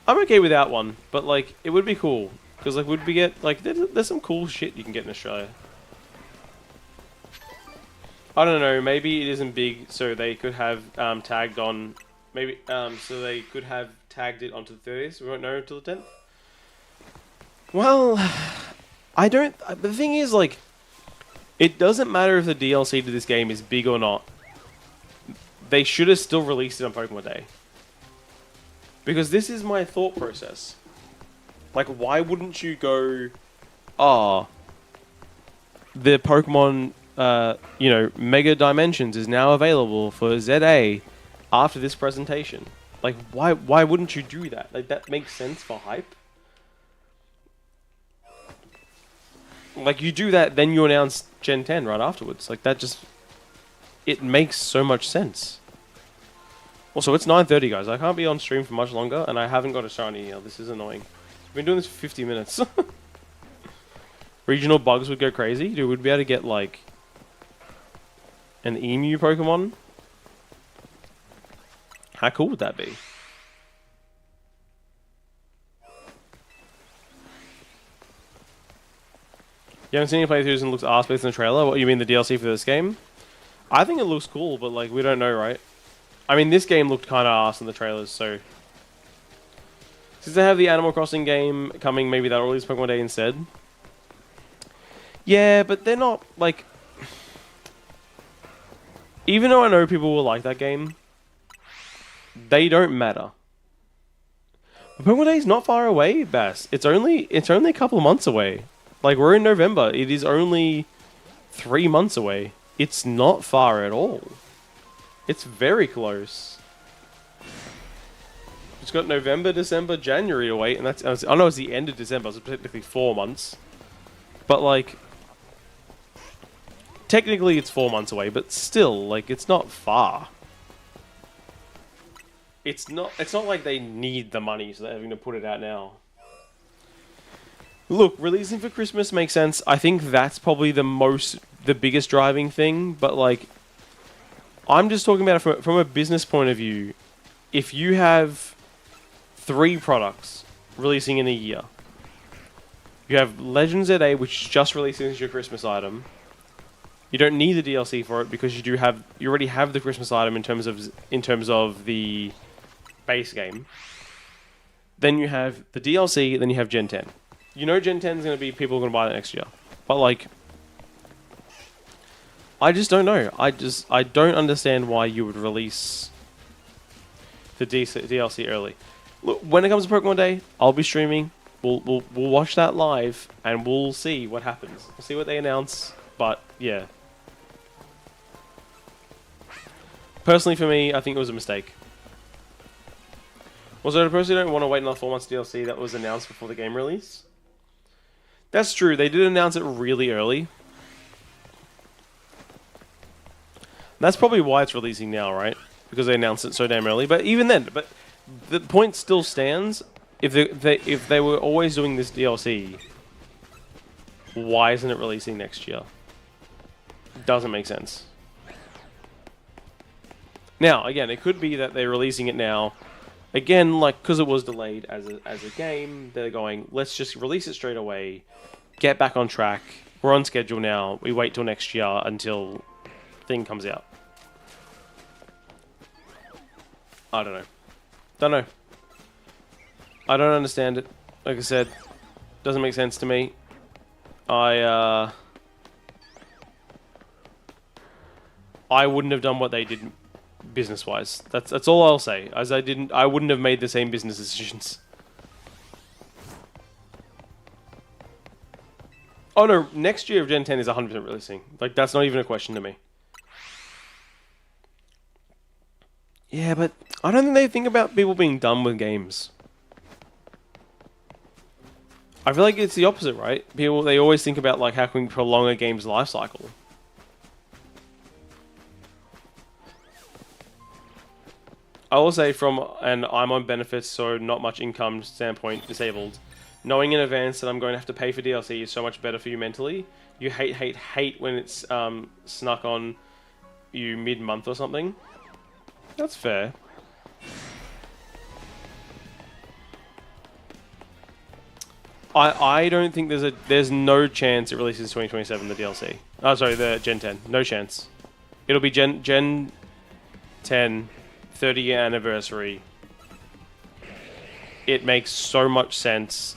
Speaker 1: I'm okay without one, but like it would be cool because like would we get like there's some cool shit you can get in Australia. I don't know. Maybe it isn't big, so they could have tagged on. Maybe so they could have tagged it onto the 30th. We won't know until the 10th. Well, I don't. The thing is, like, it doesn't matter if the DLC to this game is big or not. They should have still released it on Pokemon Day. Because this is my thought process. Like, why wouldn't you go, the Pokemon, you know, Mega Dimensions is now available for ZA after this presentation. Like, why wouldn't you do that? Like, that makes sense for hype. Like, you do that, then you announce Gen 10 right afterwards. Like, that just... It makes so much sense. Also, it's 9:30, guys. I can't be on stream for much longer, and I haven't got a shiny here. This is annoying. I've been doing this for 50 minutes. Regional bugs would go crazy. Dude, we'd be able to get, like, an emu Pokemon. How cool would that be? You haven't seen any playthroughs and looks arse-based in the trailer? What, you mean the DLC for this game? I think it looks cool, but like we don't know, right? I mean, this game looked kind of arse in the trailers, so... Since they have the Animal Crossing game coming, maybe they'll release Pokemon Day instead. Yeah, but they're not, like... Even though I know people will like that game, they don't matter. But Pokemon Day is not far away, Bass. It's only a couple of months away. Like, we're in November. It is only 3 months away. It's not far at all. It's very close. It's got November, December, January to wait, and I know it's the end of December, so it's technically 4 months. But like, technically it's 4 months away, but still, like, it's not far. It's not like they need the money, so they're having to put it out now. Look, releasing for Christmas makes sense. I think that's probably the biggest driving thing, but like, I'm just talking about it from a business point of view. If you have 3 products releasing in a year, you have Legends at 8, which is just releasing as your Christmas item. You don't need the DLC for it because you already have the Christmas item in terms of the base game. Then you have the DLC, then you have Gen 10. You know Gen 10 is going to be people are going to buy that next year. But like, I just don't know. I don't understand why you would release the DLC early. Look, when it comes to Pokemon Day, I'll be streaming. We'll watch that live and we'll see what happens. We'll see what they announce. But yeah, personally for me, I think it was a mistake. Also, I personally don't want to wait another 4 months DLC that was announced before the game release. That's true. They did announce it really early. That's probably why it's releasing now, right? Because they announced it so damn early. But even then, the point still stands. If they were always doing this DLC, why isn't it releasing next year? Doesn't make sense. Now, again, it could be that they're releasing it now. Again, like, because it was delayed as a game, they're going, let's just release it straight away, get back on track. We're on schedule now. We wait till next year until thing comes out. I don't know. Don't know. I don't understand it. Like I said, doesn't make sense to me. I wouldn't have done what they did business-wise. That's all I'll say. As I wouldn't have made the same business decisions. Oh no, next year of Gen 10 is 100% releasing. Like, that's not even a question to me. Yeah, but I don't think they think about people being done with games. I feel like it's the opposite, right? People, they always think about, like, how can we prolong a game's life cycle. I will say and I'm on benefits, so not much income standpoint, disabled. Knowing in advance that I'm going to have to pay for DLC is so much better for you mentally. You hate when it's snuck on you mid-month or something. That's fair. I don't think there's no chance it releases 2027, the DLC. Oh, sorry, the Gen 10. No chance. It'll be Gen 10, 30-year anniversary. It makes so much sense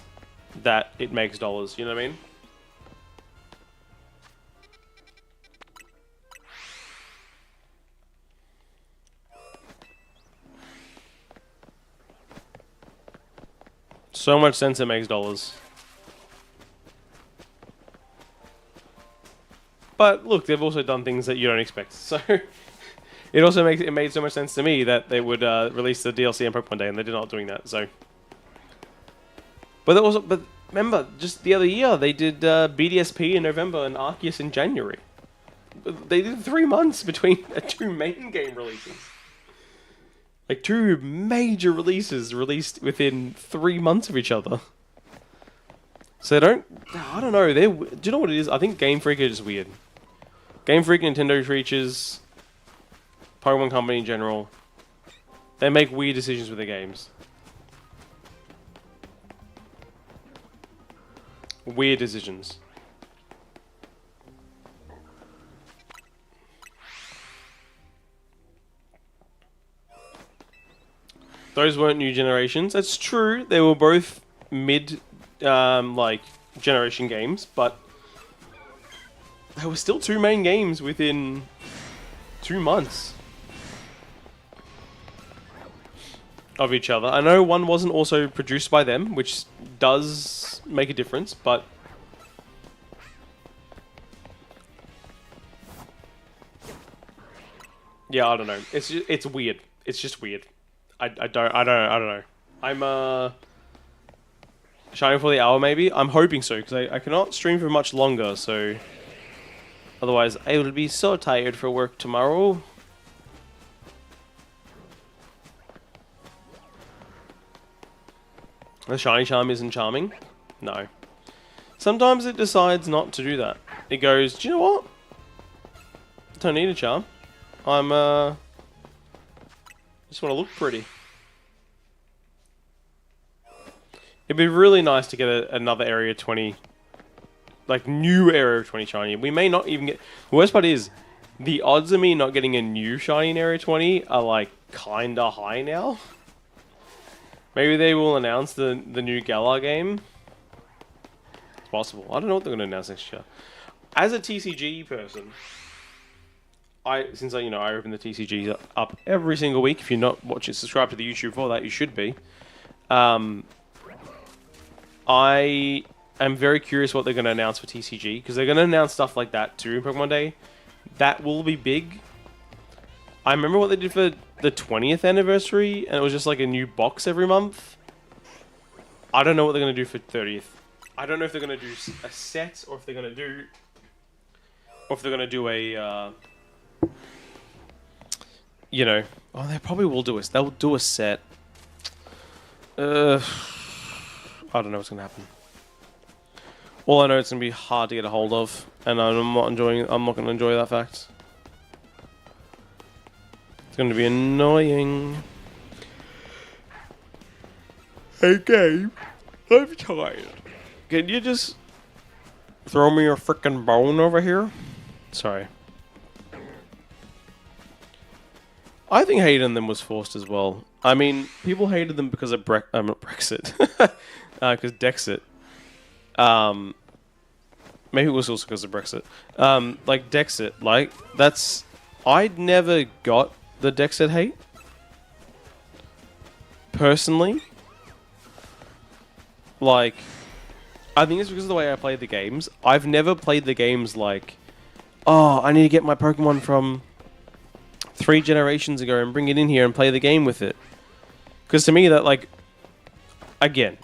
Speaker 1: that it makes dollars. You know what I mean? So much sense it makes dollars. But look, they've also done things that you don't expect. So it made so much sense to me that they would release the DLC on Pokemon Day, and they did not doing that. So, but remember, just the other year they did BDSP in November and Arceus in January. They did 3 months between 2 main game releases. Like 2 major releases released within 3 months of each other. So I don't know. Do you know what it is? I think Game Freak is just weird. Game Freak, Nintendo creatures, Pokemon Company in general, they make weird decisions with their games. Weird decisions. Those weren't new generations. That's true. They were both mid, like, generation games, but there were still 2 main games within 2 months of each other. I know one wasn't also produced by them, which does make a difference, but yeah, I don't know. It's weird. It's just weird. I don't know. I'm shining for the hour maybe. I'm hoping so because I cannot stream for much longer. So otherwise I will be so tired for work tomorrow. The shiny charm isn't charming. No. Sometimes it decides not to do that. It goes, do you know what? I don't need a charm. I'm just want to look pretty. It'd be really nice to get another Area 20, like new Area 20 shiny. We may not even get... The worst part is, the odds of me not getting a new shiny in Area 20 are like kinda high now. Maybe they will announce the new Galar game. It's possible. I don't know what they're going to announce next year. As a TCG person, since I open the TCGs up every single week. If you're not watching, subscribe to the YouTube for that. You should be. I am very curious what they're going to announce for TCG because they're going to announce stuff like that too in Pokemon Day. That will be big. I remember what they did for the 20th anniversary, and it was just like a new box every month. I don't know what they're going to do for 30th. I don't know if they're going to do a set or if they're going to do... Or if they're going to do a... Oh, they probably will do a... They'll do a set. I don't know what's going to happen. All I know it's going to be hard to get a hold of, and I'm not going to enjoy that fact. It's going to be annoying. Hey, Gabe. I'm tired. Can you just throw me your frickin' bone over here? Sorry. I think hating them was forced as well. I mean, people hated them because of Brexit. Because Dexit. Maybe it was also because of Brexit. Like Dexit, like that's... I'd never got the Dexit hate. Personally. Like, I think it's because of the way I played the games. I've never played the games like, oh, I need to get my Pokemon from 3 generations ago and bring it in here and play the game with it. Because to me, that, like, again,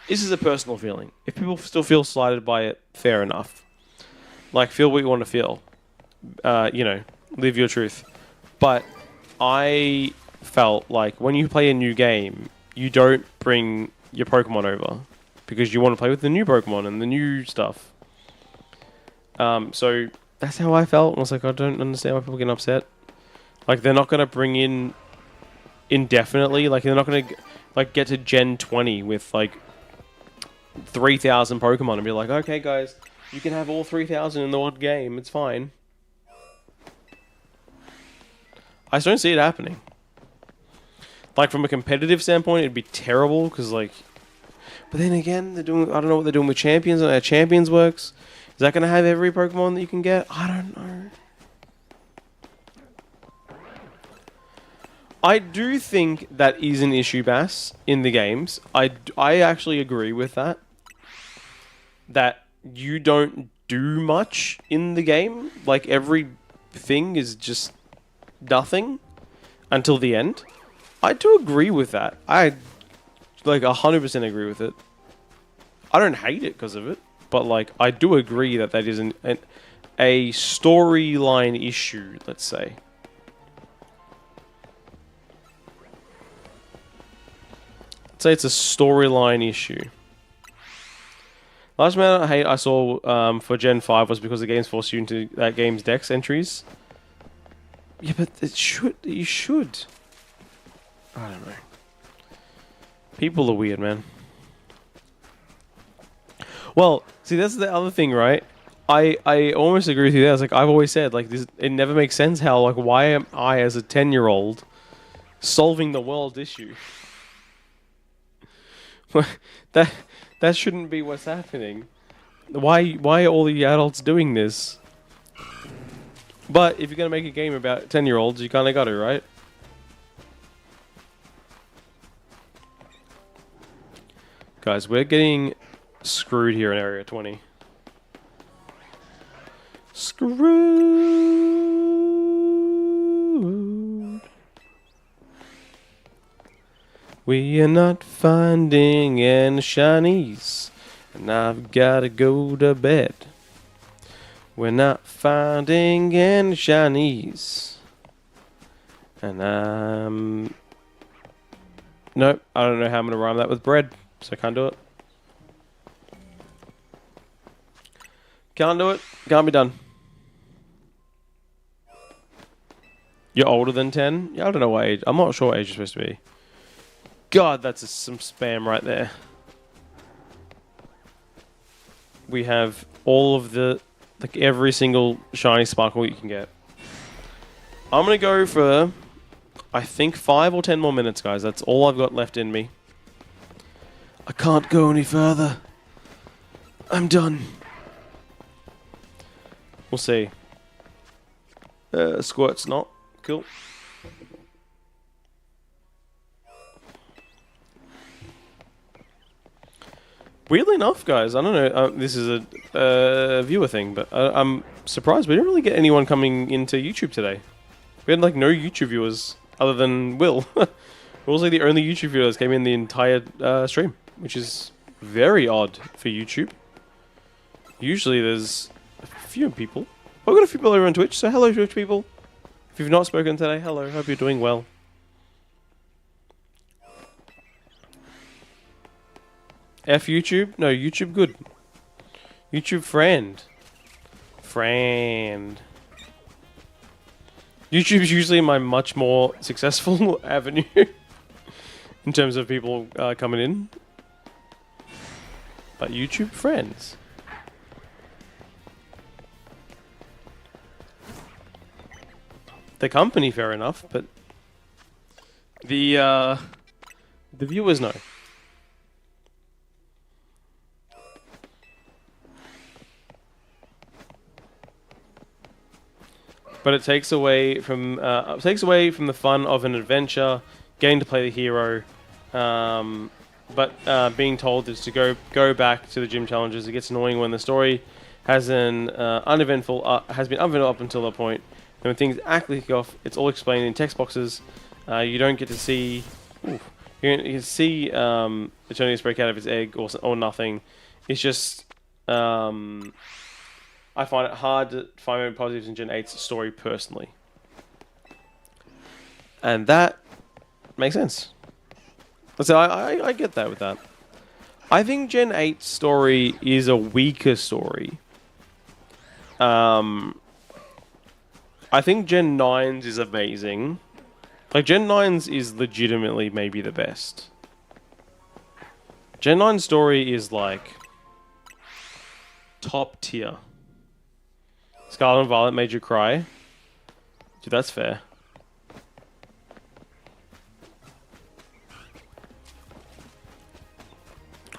Speaker 1: this is a personal feeling. If people still feel slighted by it, fair enough. Like, feel what you want to feel. Live your truth. But I felt like when you play a new game, you don't bring your Pokemon over because you want to play with the new Pokemon and the new stuff. So that's how I felt. I was like, I don't understand why people get upset. Like, they're not going to bring in indefinitely. Like, they're not going to get to Gen 20 with like 3,000 Pokemon and be like, okay, guys, you can have all 3,000 in the one game. It's fine. I just don't see it happening. Like, from a competitive standpoint, it'd be terrible, because, like... But then again, I don't know what they're doing with Champions, and how Champions works. Is that going to have every Pokemon that you can get? I don't know. I do think that is an issue, Bass, in the games. I actually agree with that. That you don't do much in the game. Like, everything is just nothing until the end. I do agree with that. I, 100% agree with it. I don't hate it because of it, but, like, I do agree that is a storyline issue, let's say. Let's say it's a storyline issue. Last amount of hate I saw for Gen 5 was because the games forced you into that game's dex entries. Yeah, but you should. I don't know. People are weird, man. Well, see, that's the other thing, right? I almost agree with you there. It's like I've always said, like, this, it never makes sense how, like, why am I, as a 10-year-old, solving the world issue? that shouldn't be what's happening. Why are all the adults doing this? But if you're gonna make a game about 10-year-olds, you kind of got to, right? Guys, we're getting screwed here in Area 20. Screwed. We are not finding any shinies, and I've gotta go to bed. We're not finding any shinies, and nope, I don't know how I'm gonna rhyme that with bread, so I can't do it. Can't do it. Can't be done. You're older than 10? Yeah, I don't know what age. I'm not sure what age you're supposed to be. God, that's some spam right there. We have all of the, like every single shiny sparkle you can get. I'm going to go for, I think, 5 or 10 more minutes, guys. That's all I've got left in me. I can't go any further. I'm done. We'll see. Squirt's not. Cool. Weirdly enough, guys, I don't know, this is a viewer thing, but I'm surprised we didn't really get anyone coming into YouTube today. We had, like, no YouTube viewers other than Will. Will was, like, the only YouTube viewers came in the entire stream, which is very odd for YouTube. Usually there's a few people. I've got a few people over on Twitch, so hello, Twitch people. If you've not spoken today, hello, hope you're doing well. F YouTube? No, YouTube good. YouTube friend. Friend. YouTube's usually my much more successful avenue in terms of people coming in. But YouTube friends. The company, fair enough, but the viewers know. But it takes away from the fun of an adventure, getting to play the hero, but being told is to go back to the gym challenges. It gets annoying when the story has been uneventful up until that point. And when things actually kick off, it's all explained in text boxes. You don't get to see. You can see Eternius break out of his egg or nothing. It's just. I find it hard to find any positives in Gen 8's story personally. And that makes sense. So I get that with that. I think Gen 8's story is a weaker story. I think Gen 9's is amazing. Like, Gen 9's is legitimately maybe the best. Gen 9's story is, like, top tier. Scarlet and Violet made you cry. Dude, that's fair.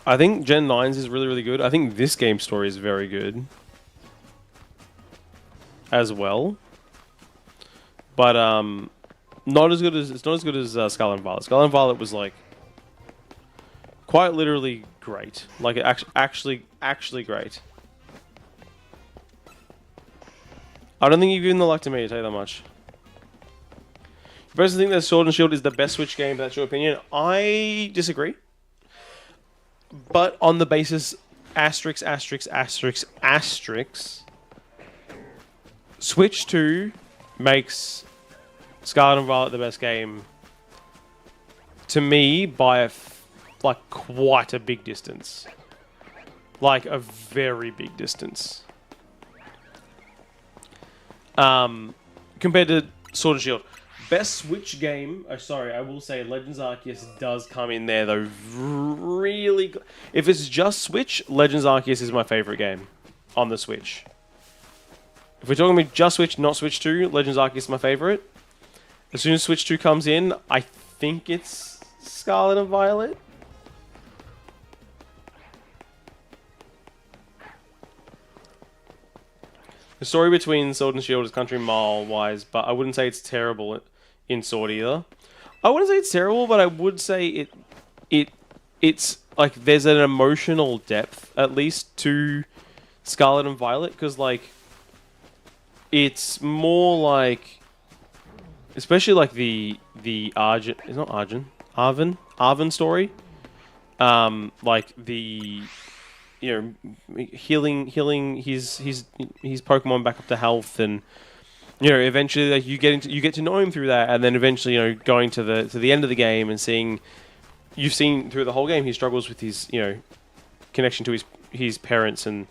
Speaker 1: I think Gen 9's is really, really good. I think this game's story is very good. As well. But, not as good as Scarlet and Violet. Scarlet and Violet was, like, quite literally great. Like, actually great. I don't think you've given the luck to me, to tell you that much. You personally think that Sword and Shield is the best Switch game, but that's your opinion? I disagree. But on the basis, asterisk, Switch 2 makes Scarlet and Violet the best game. To me, by like quite a big distance. Like a very big distance. Compared to Sword and Shield. Best Switch game, I will say Legends Arceus does come in there though. Really, if it's just Switch, Legends Arceus is my favorite game on the Switch. If we're talking about just Switch, not Switch 2, Legends Arceus is my favorite. As soon as Switch 2 comes in, I think it's Scarlet and Violet. The story between Sword and Shield is country mile-wise, but I wouldn't say it's terrible in Sword either. I wouldn't say it's terrible, but I would say it's like there's an emotional depth, at least, to Scarlet and Violet, because like it's more like, especially like the Argent, it's not Argent, Arven story. Like the healing his Pokemon back up to health, and eventually like you get to know him through that, and then eventually going to the end of the game and seeing you've seen through the whole game he struggles with his connection to his parents and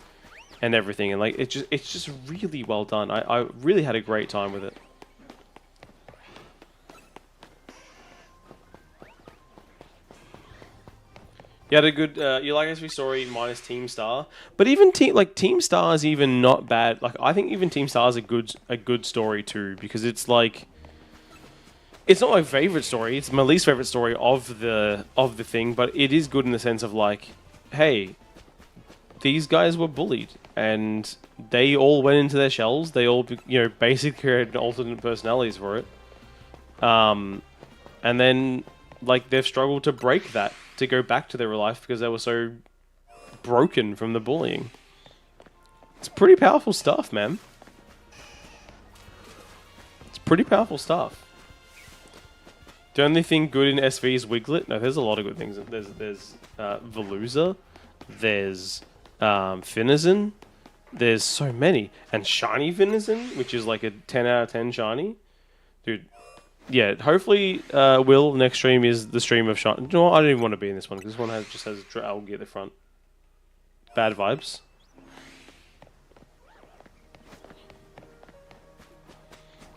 Speaker 1: everything, and like it's just really well done. I really had a great time with it. You had a good, you like SV story minus Team Star, but even Team Star is even not bad. Like I think even Team Star is a good story too, because it's like, it's not my favorite story. It's my least favorite story of the thing, but it is good in the sense of like, hey, these guys were bullied and they all went into their shells. They all basically created alternate personalities for it, and then like they've struggled to break that, to go back to their real life because they were so broken from the bullying. It's pretty powerful stuff, man. It's pretty powerful stuff. The only thing good in SV is Wiglet. No, there's a lot of good things. There's Veluza. There's Finizen. There's so many. And Shiny Finizen, which is like a 10 out of 10 Shiny. Dude, yeah, hopefully Will next stream is the stream of Shiny. You know what? I don't even want to be in this one because this one just has Algae at the front. Bad vibes.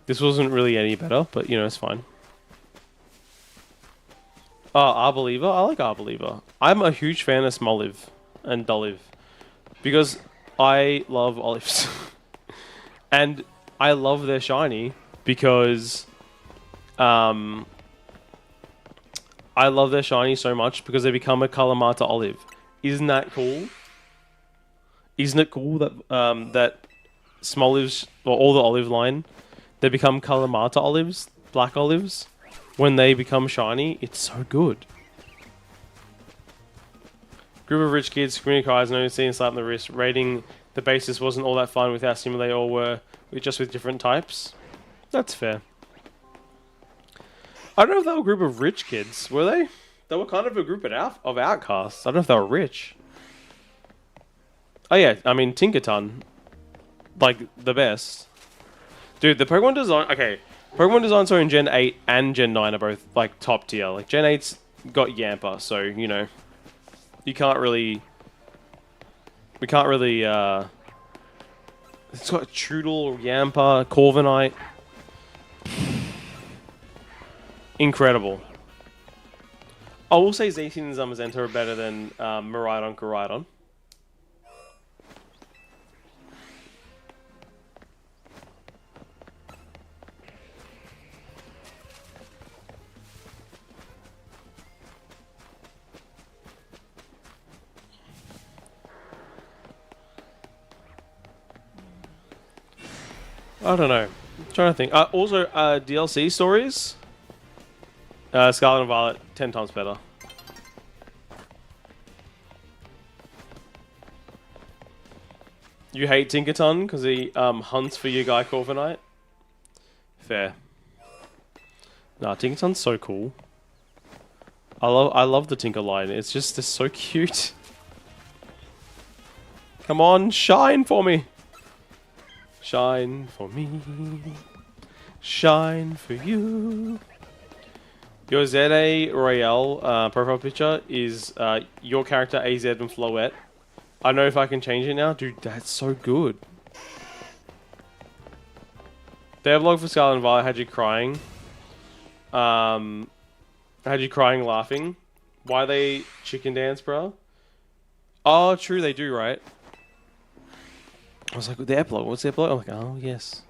Speaker 1: This wasn't really any better, but it's fine. Oh, Arboliva? I like Arboliva. I'm a huge fan of Smoliv and Dolive because I love olives. And I love their shiny because I love their shiny so much because they become a Kalamata olive. Isn't that cool? Isn't it cool that that Smolivs, or all the olive line, they become Kalamata olives, black olives, when they become shiny? It's so good. Group of rich kids, community cries, no seeing slap on the wrist. Rating the basis wasn't all that fun with how similar they all were, just with different types. That's fair. I don't know if they were a group of rich kids, were they? They were kind of a group of outcasts. I don't know if they were rich. Oh yeah, I mean Tinkerton, like the best. Dude, the Pokemon design. Okay, Pokemon design so in Gen 8 and Gen 9 are both like top tier. Like Gen 8's got Yamper, so you can't really. We can't really. It's got Trudel, Yamper, Corviknight. Incredible. I will say Zacian and Zamazenta are better than Miraidon, Koraidon. I don't know. I'm trying to think. Also, DLC stories. Scarlet and Violet, 10 times better. You hate Tinkerton because he hunts for your guy Corviknight? Fair. Nah, Tinkerton's so cool. I love the Tinker line. It's just so cute. Come on, shine for me. Shine for me. Shine for you. Your ZA Royale profile picture is your character AZ and Floette. I don't know if I can change it now. Dude, that's so good. Devlog for Scarlet and Violet had you crying. Had you crying laughing. Why they chicken dance, bro? Oh, true, they do, right? I was like, the epilogue. What's the epilogue? I'm like, oh, yes.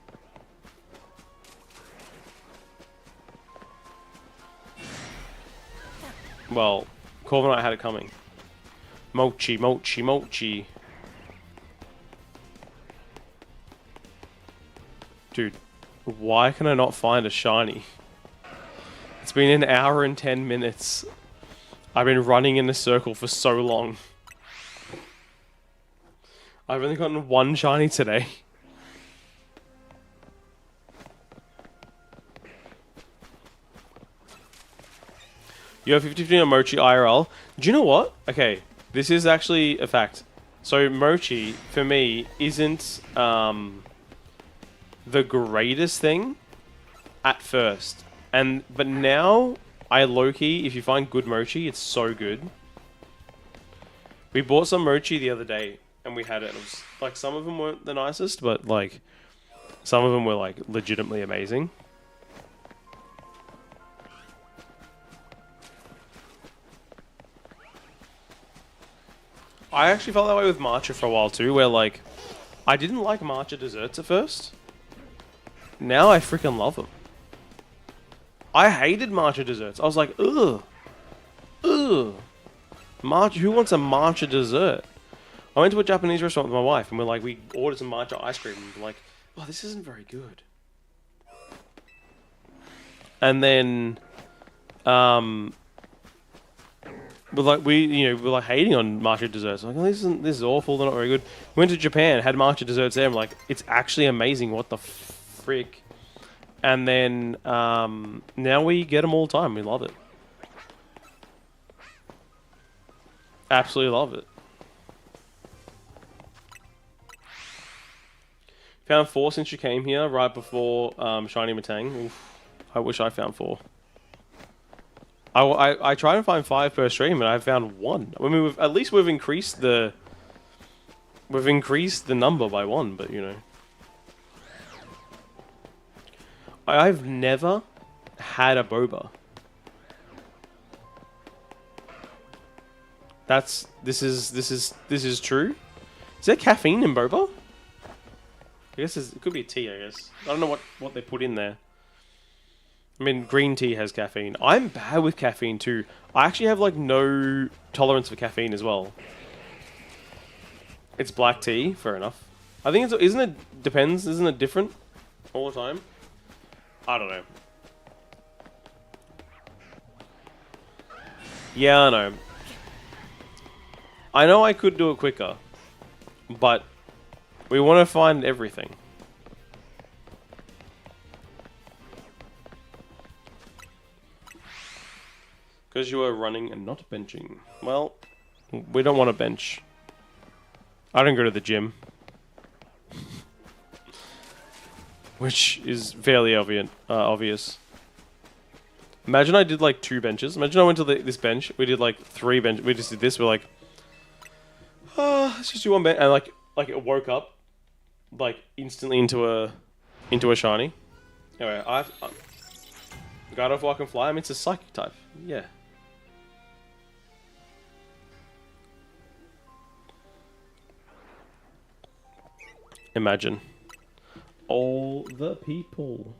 Speaker 1: Well, Corviknight had it coming. Mochi, mochi, mochi. Dude, why can I not find a shiny? It's been an hour and 10 minutes. I've been running in a circle for so long. I've only gotten one shiny today. You have 50-50 on Mochi IRL. Do you know what? Okay, this is actually a fact. So Mochi, for me, isn't the greatest thing at first. But now, I low-key, if you find good Mochi, it's so good. We bought some Mochi the other day, and we had it. It was, like, some of them weren't the nicest, but, like, some of them were, like, legitimately amazing. I actually felt that way with matcha for a while too, where like, I didn't like matcha desserts at first. Now I freaking love them. I hated matcha desserts. I was like, ugh. Ugh. Matcha, who wants a matcha dessert? I went to a Japanese restaurant with my wife and we ordered some matcha ice cream and we're like, oh, this isn't very good. And then, but we're hating on matcha desserts. Like, oh, this is awful. They're not very good. We went to Japan, had matcha desserts there. I'm like, it's actually amazing. What the frick? And then now we get them all the time. We love it. Absolutely love it. Found 4 since you came here, right before Shiny Matang. Oof, I wish I found 4. I try to find 5 per stream, and I found 1. I mean, at least we've increased the number by 1, but you know, I've never had a boba. This is true. Is there caffeine in boba? I guess it could be a tea. I guess I don't know what they put in there. I mean, green tea has caffeine. I'm bad with caffeine too. I actually have like no tolerance for caffeine as well. It's black tea, fair enough. I think depends, isn't it different all the time? I don't know. Yeah, I know. I know I could do it quicker, but we want to find everything. Because you are running and not benching. Well, we don't want to bench. I don't go to the gym. Which is fairly obvious. Imagine I did like 2 benches. Imagine I went to this bench. We did like 3 benches. We just did this. We're like, let's just do 1 bench. And like it woke up like instantly into a shiny. Anyway, I've God of War can fly. I mean, it's a psychic type. Yeah. Imagine. All the people.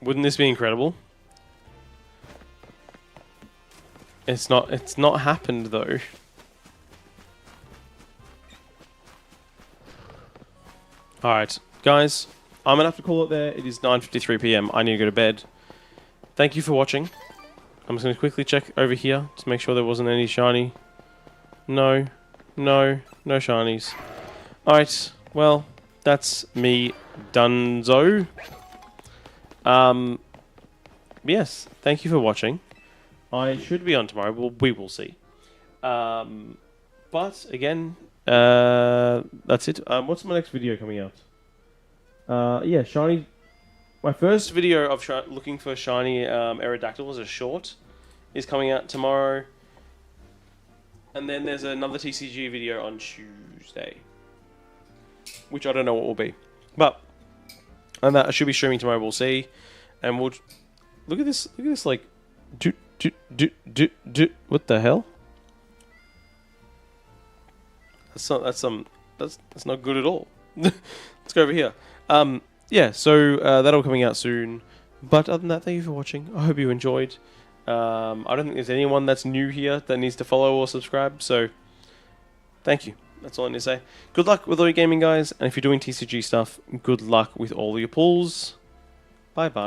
Speaker 1: Wouldn't this be incredible? It's not happened though. Alright, guys. I'm gonna have to call it there. It is 9:53 PM. I need to go to bed. Thank you for watching. I'm just gonna quickly check over here to make sure there wasn't any shiny. No shinies. Alright, well, that's me donezo. Yes, thank you for watching. I should be on tomorrow, but we will see. But again, that's it. What's my next video coming out? Yeah, shiny. My first video of looking for shiny Aerodactyl as a short is coming out tomorrow. And then there's another TCG video on Tuesday, which I don't know what will be. But and that I should be streaming tomorrow. We'll see, and we'll look at this. Look at this, like, what the hell? That's not good at all. Let's go over here. Yeah, so that'll coming out soon. But other than that, thank you for watching. I hope you enjoyed. I don't think there's anyone that's new here that needs to follow or subscribe. So thank you. That's all I need to say. Good luck with all your gaming, guys. And if you're doing TCG stuff, good luck with all your pulls. Bye bye.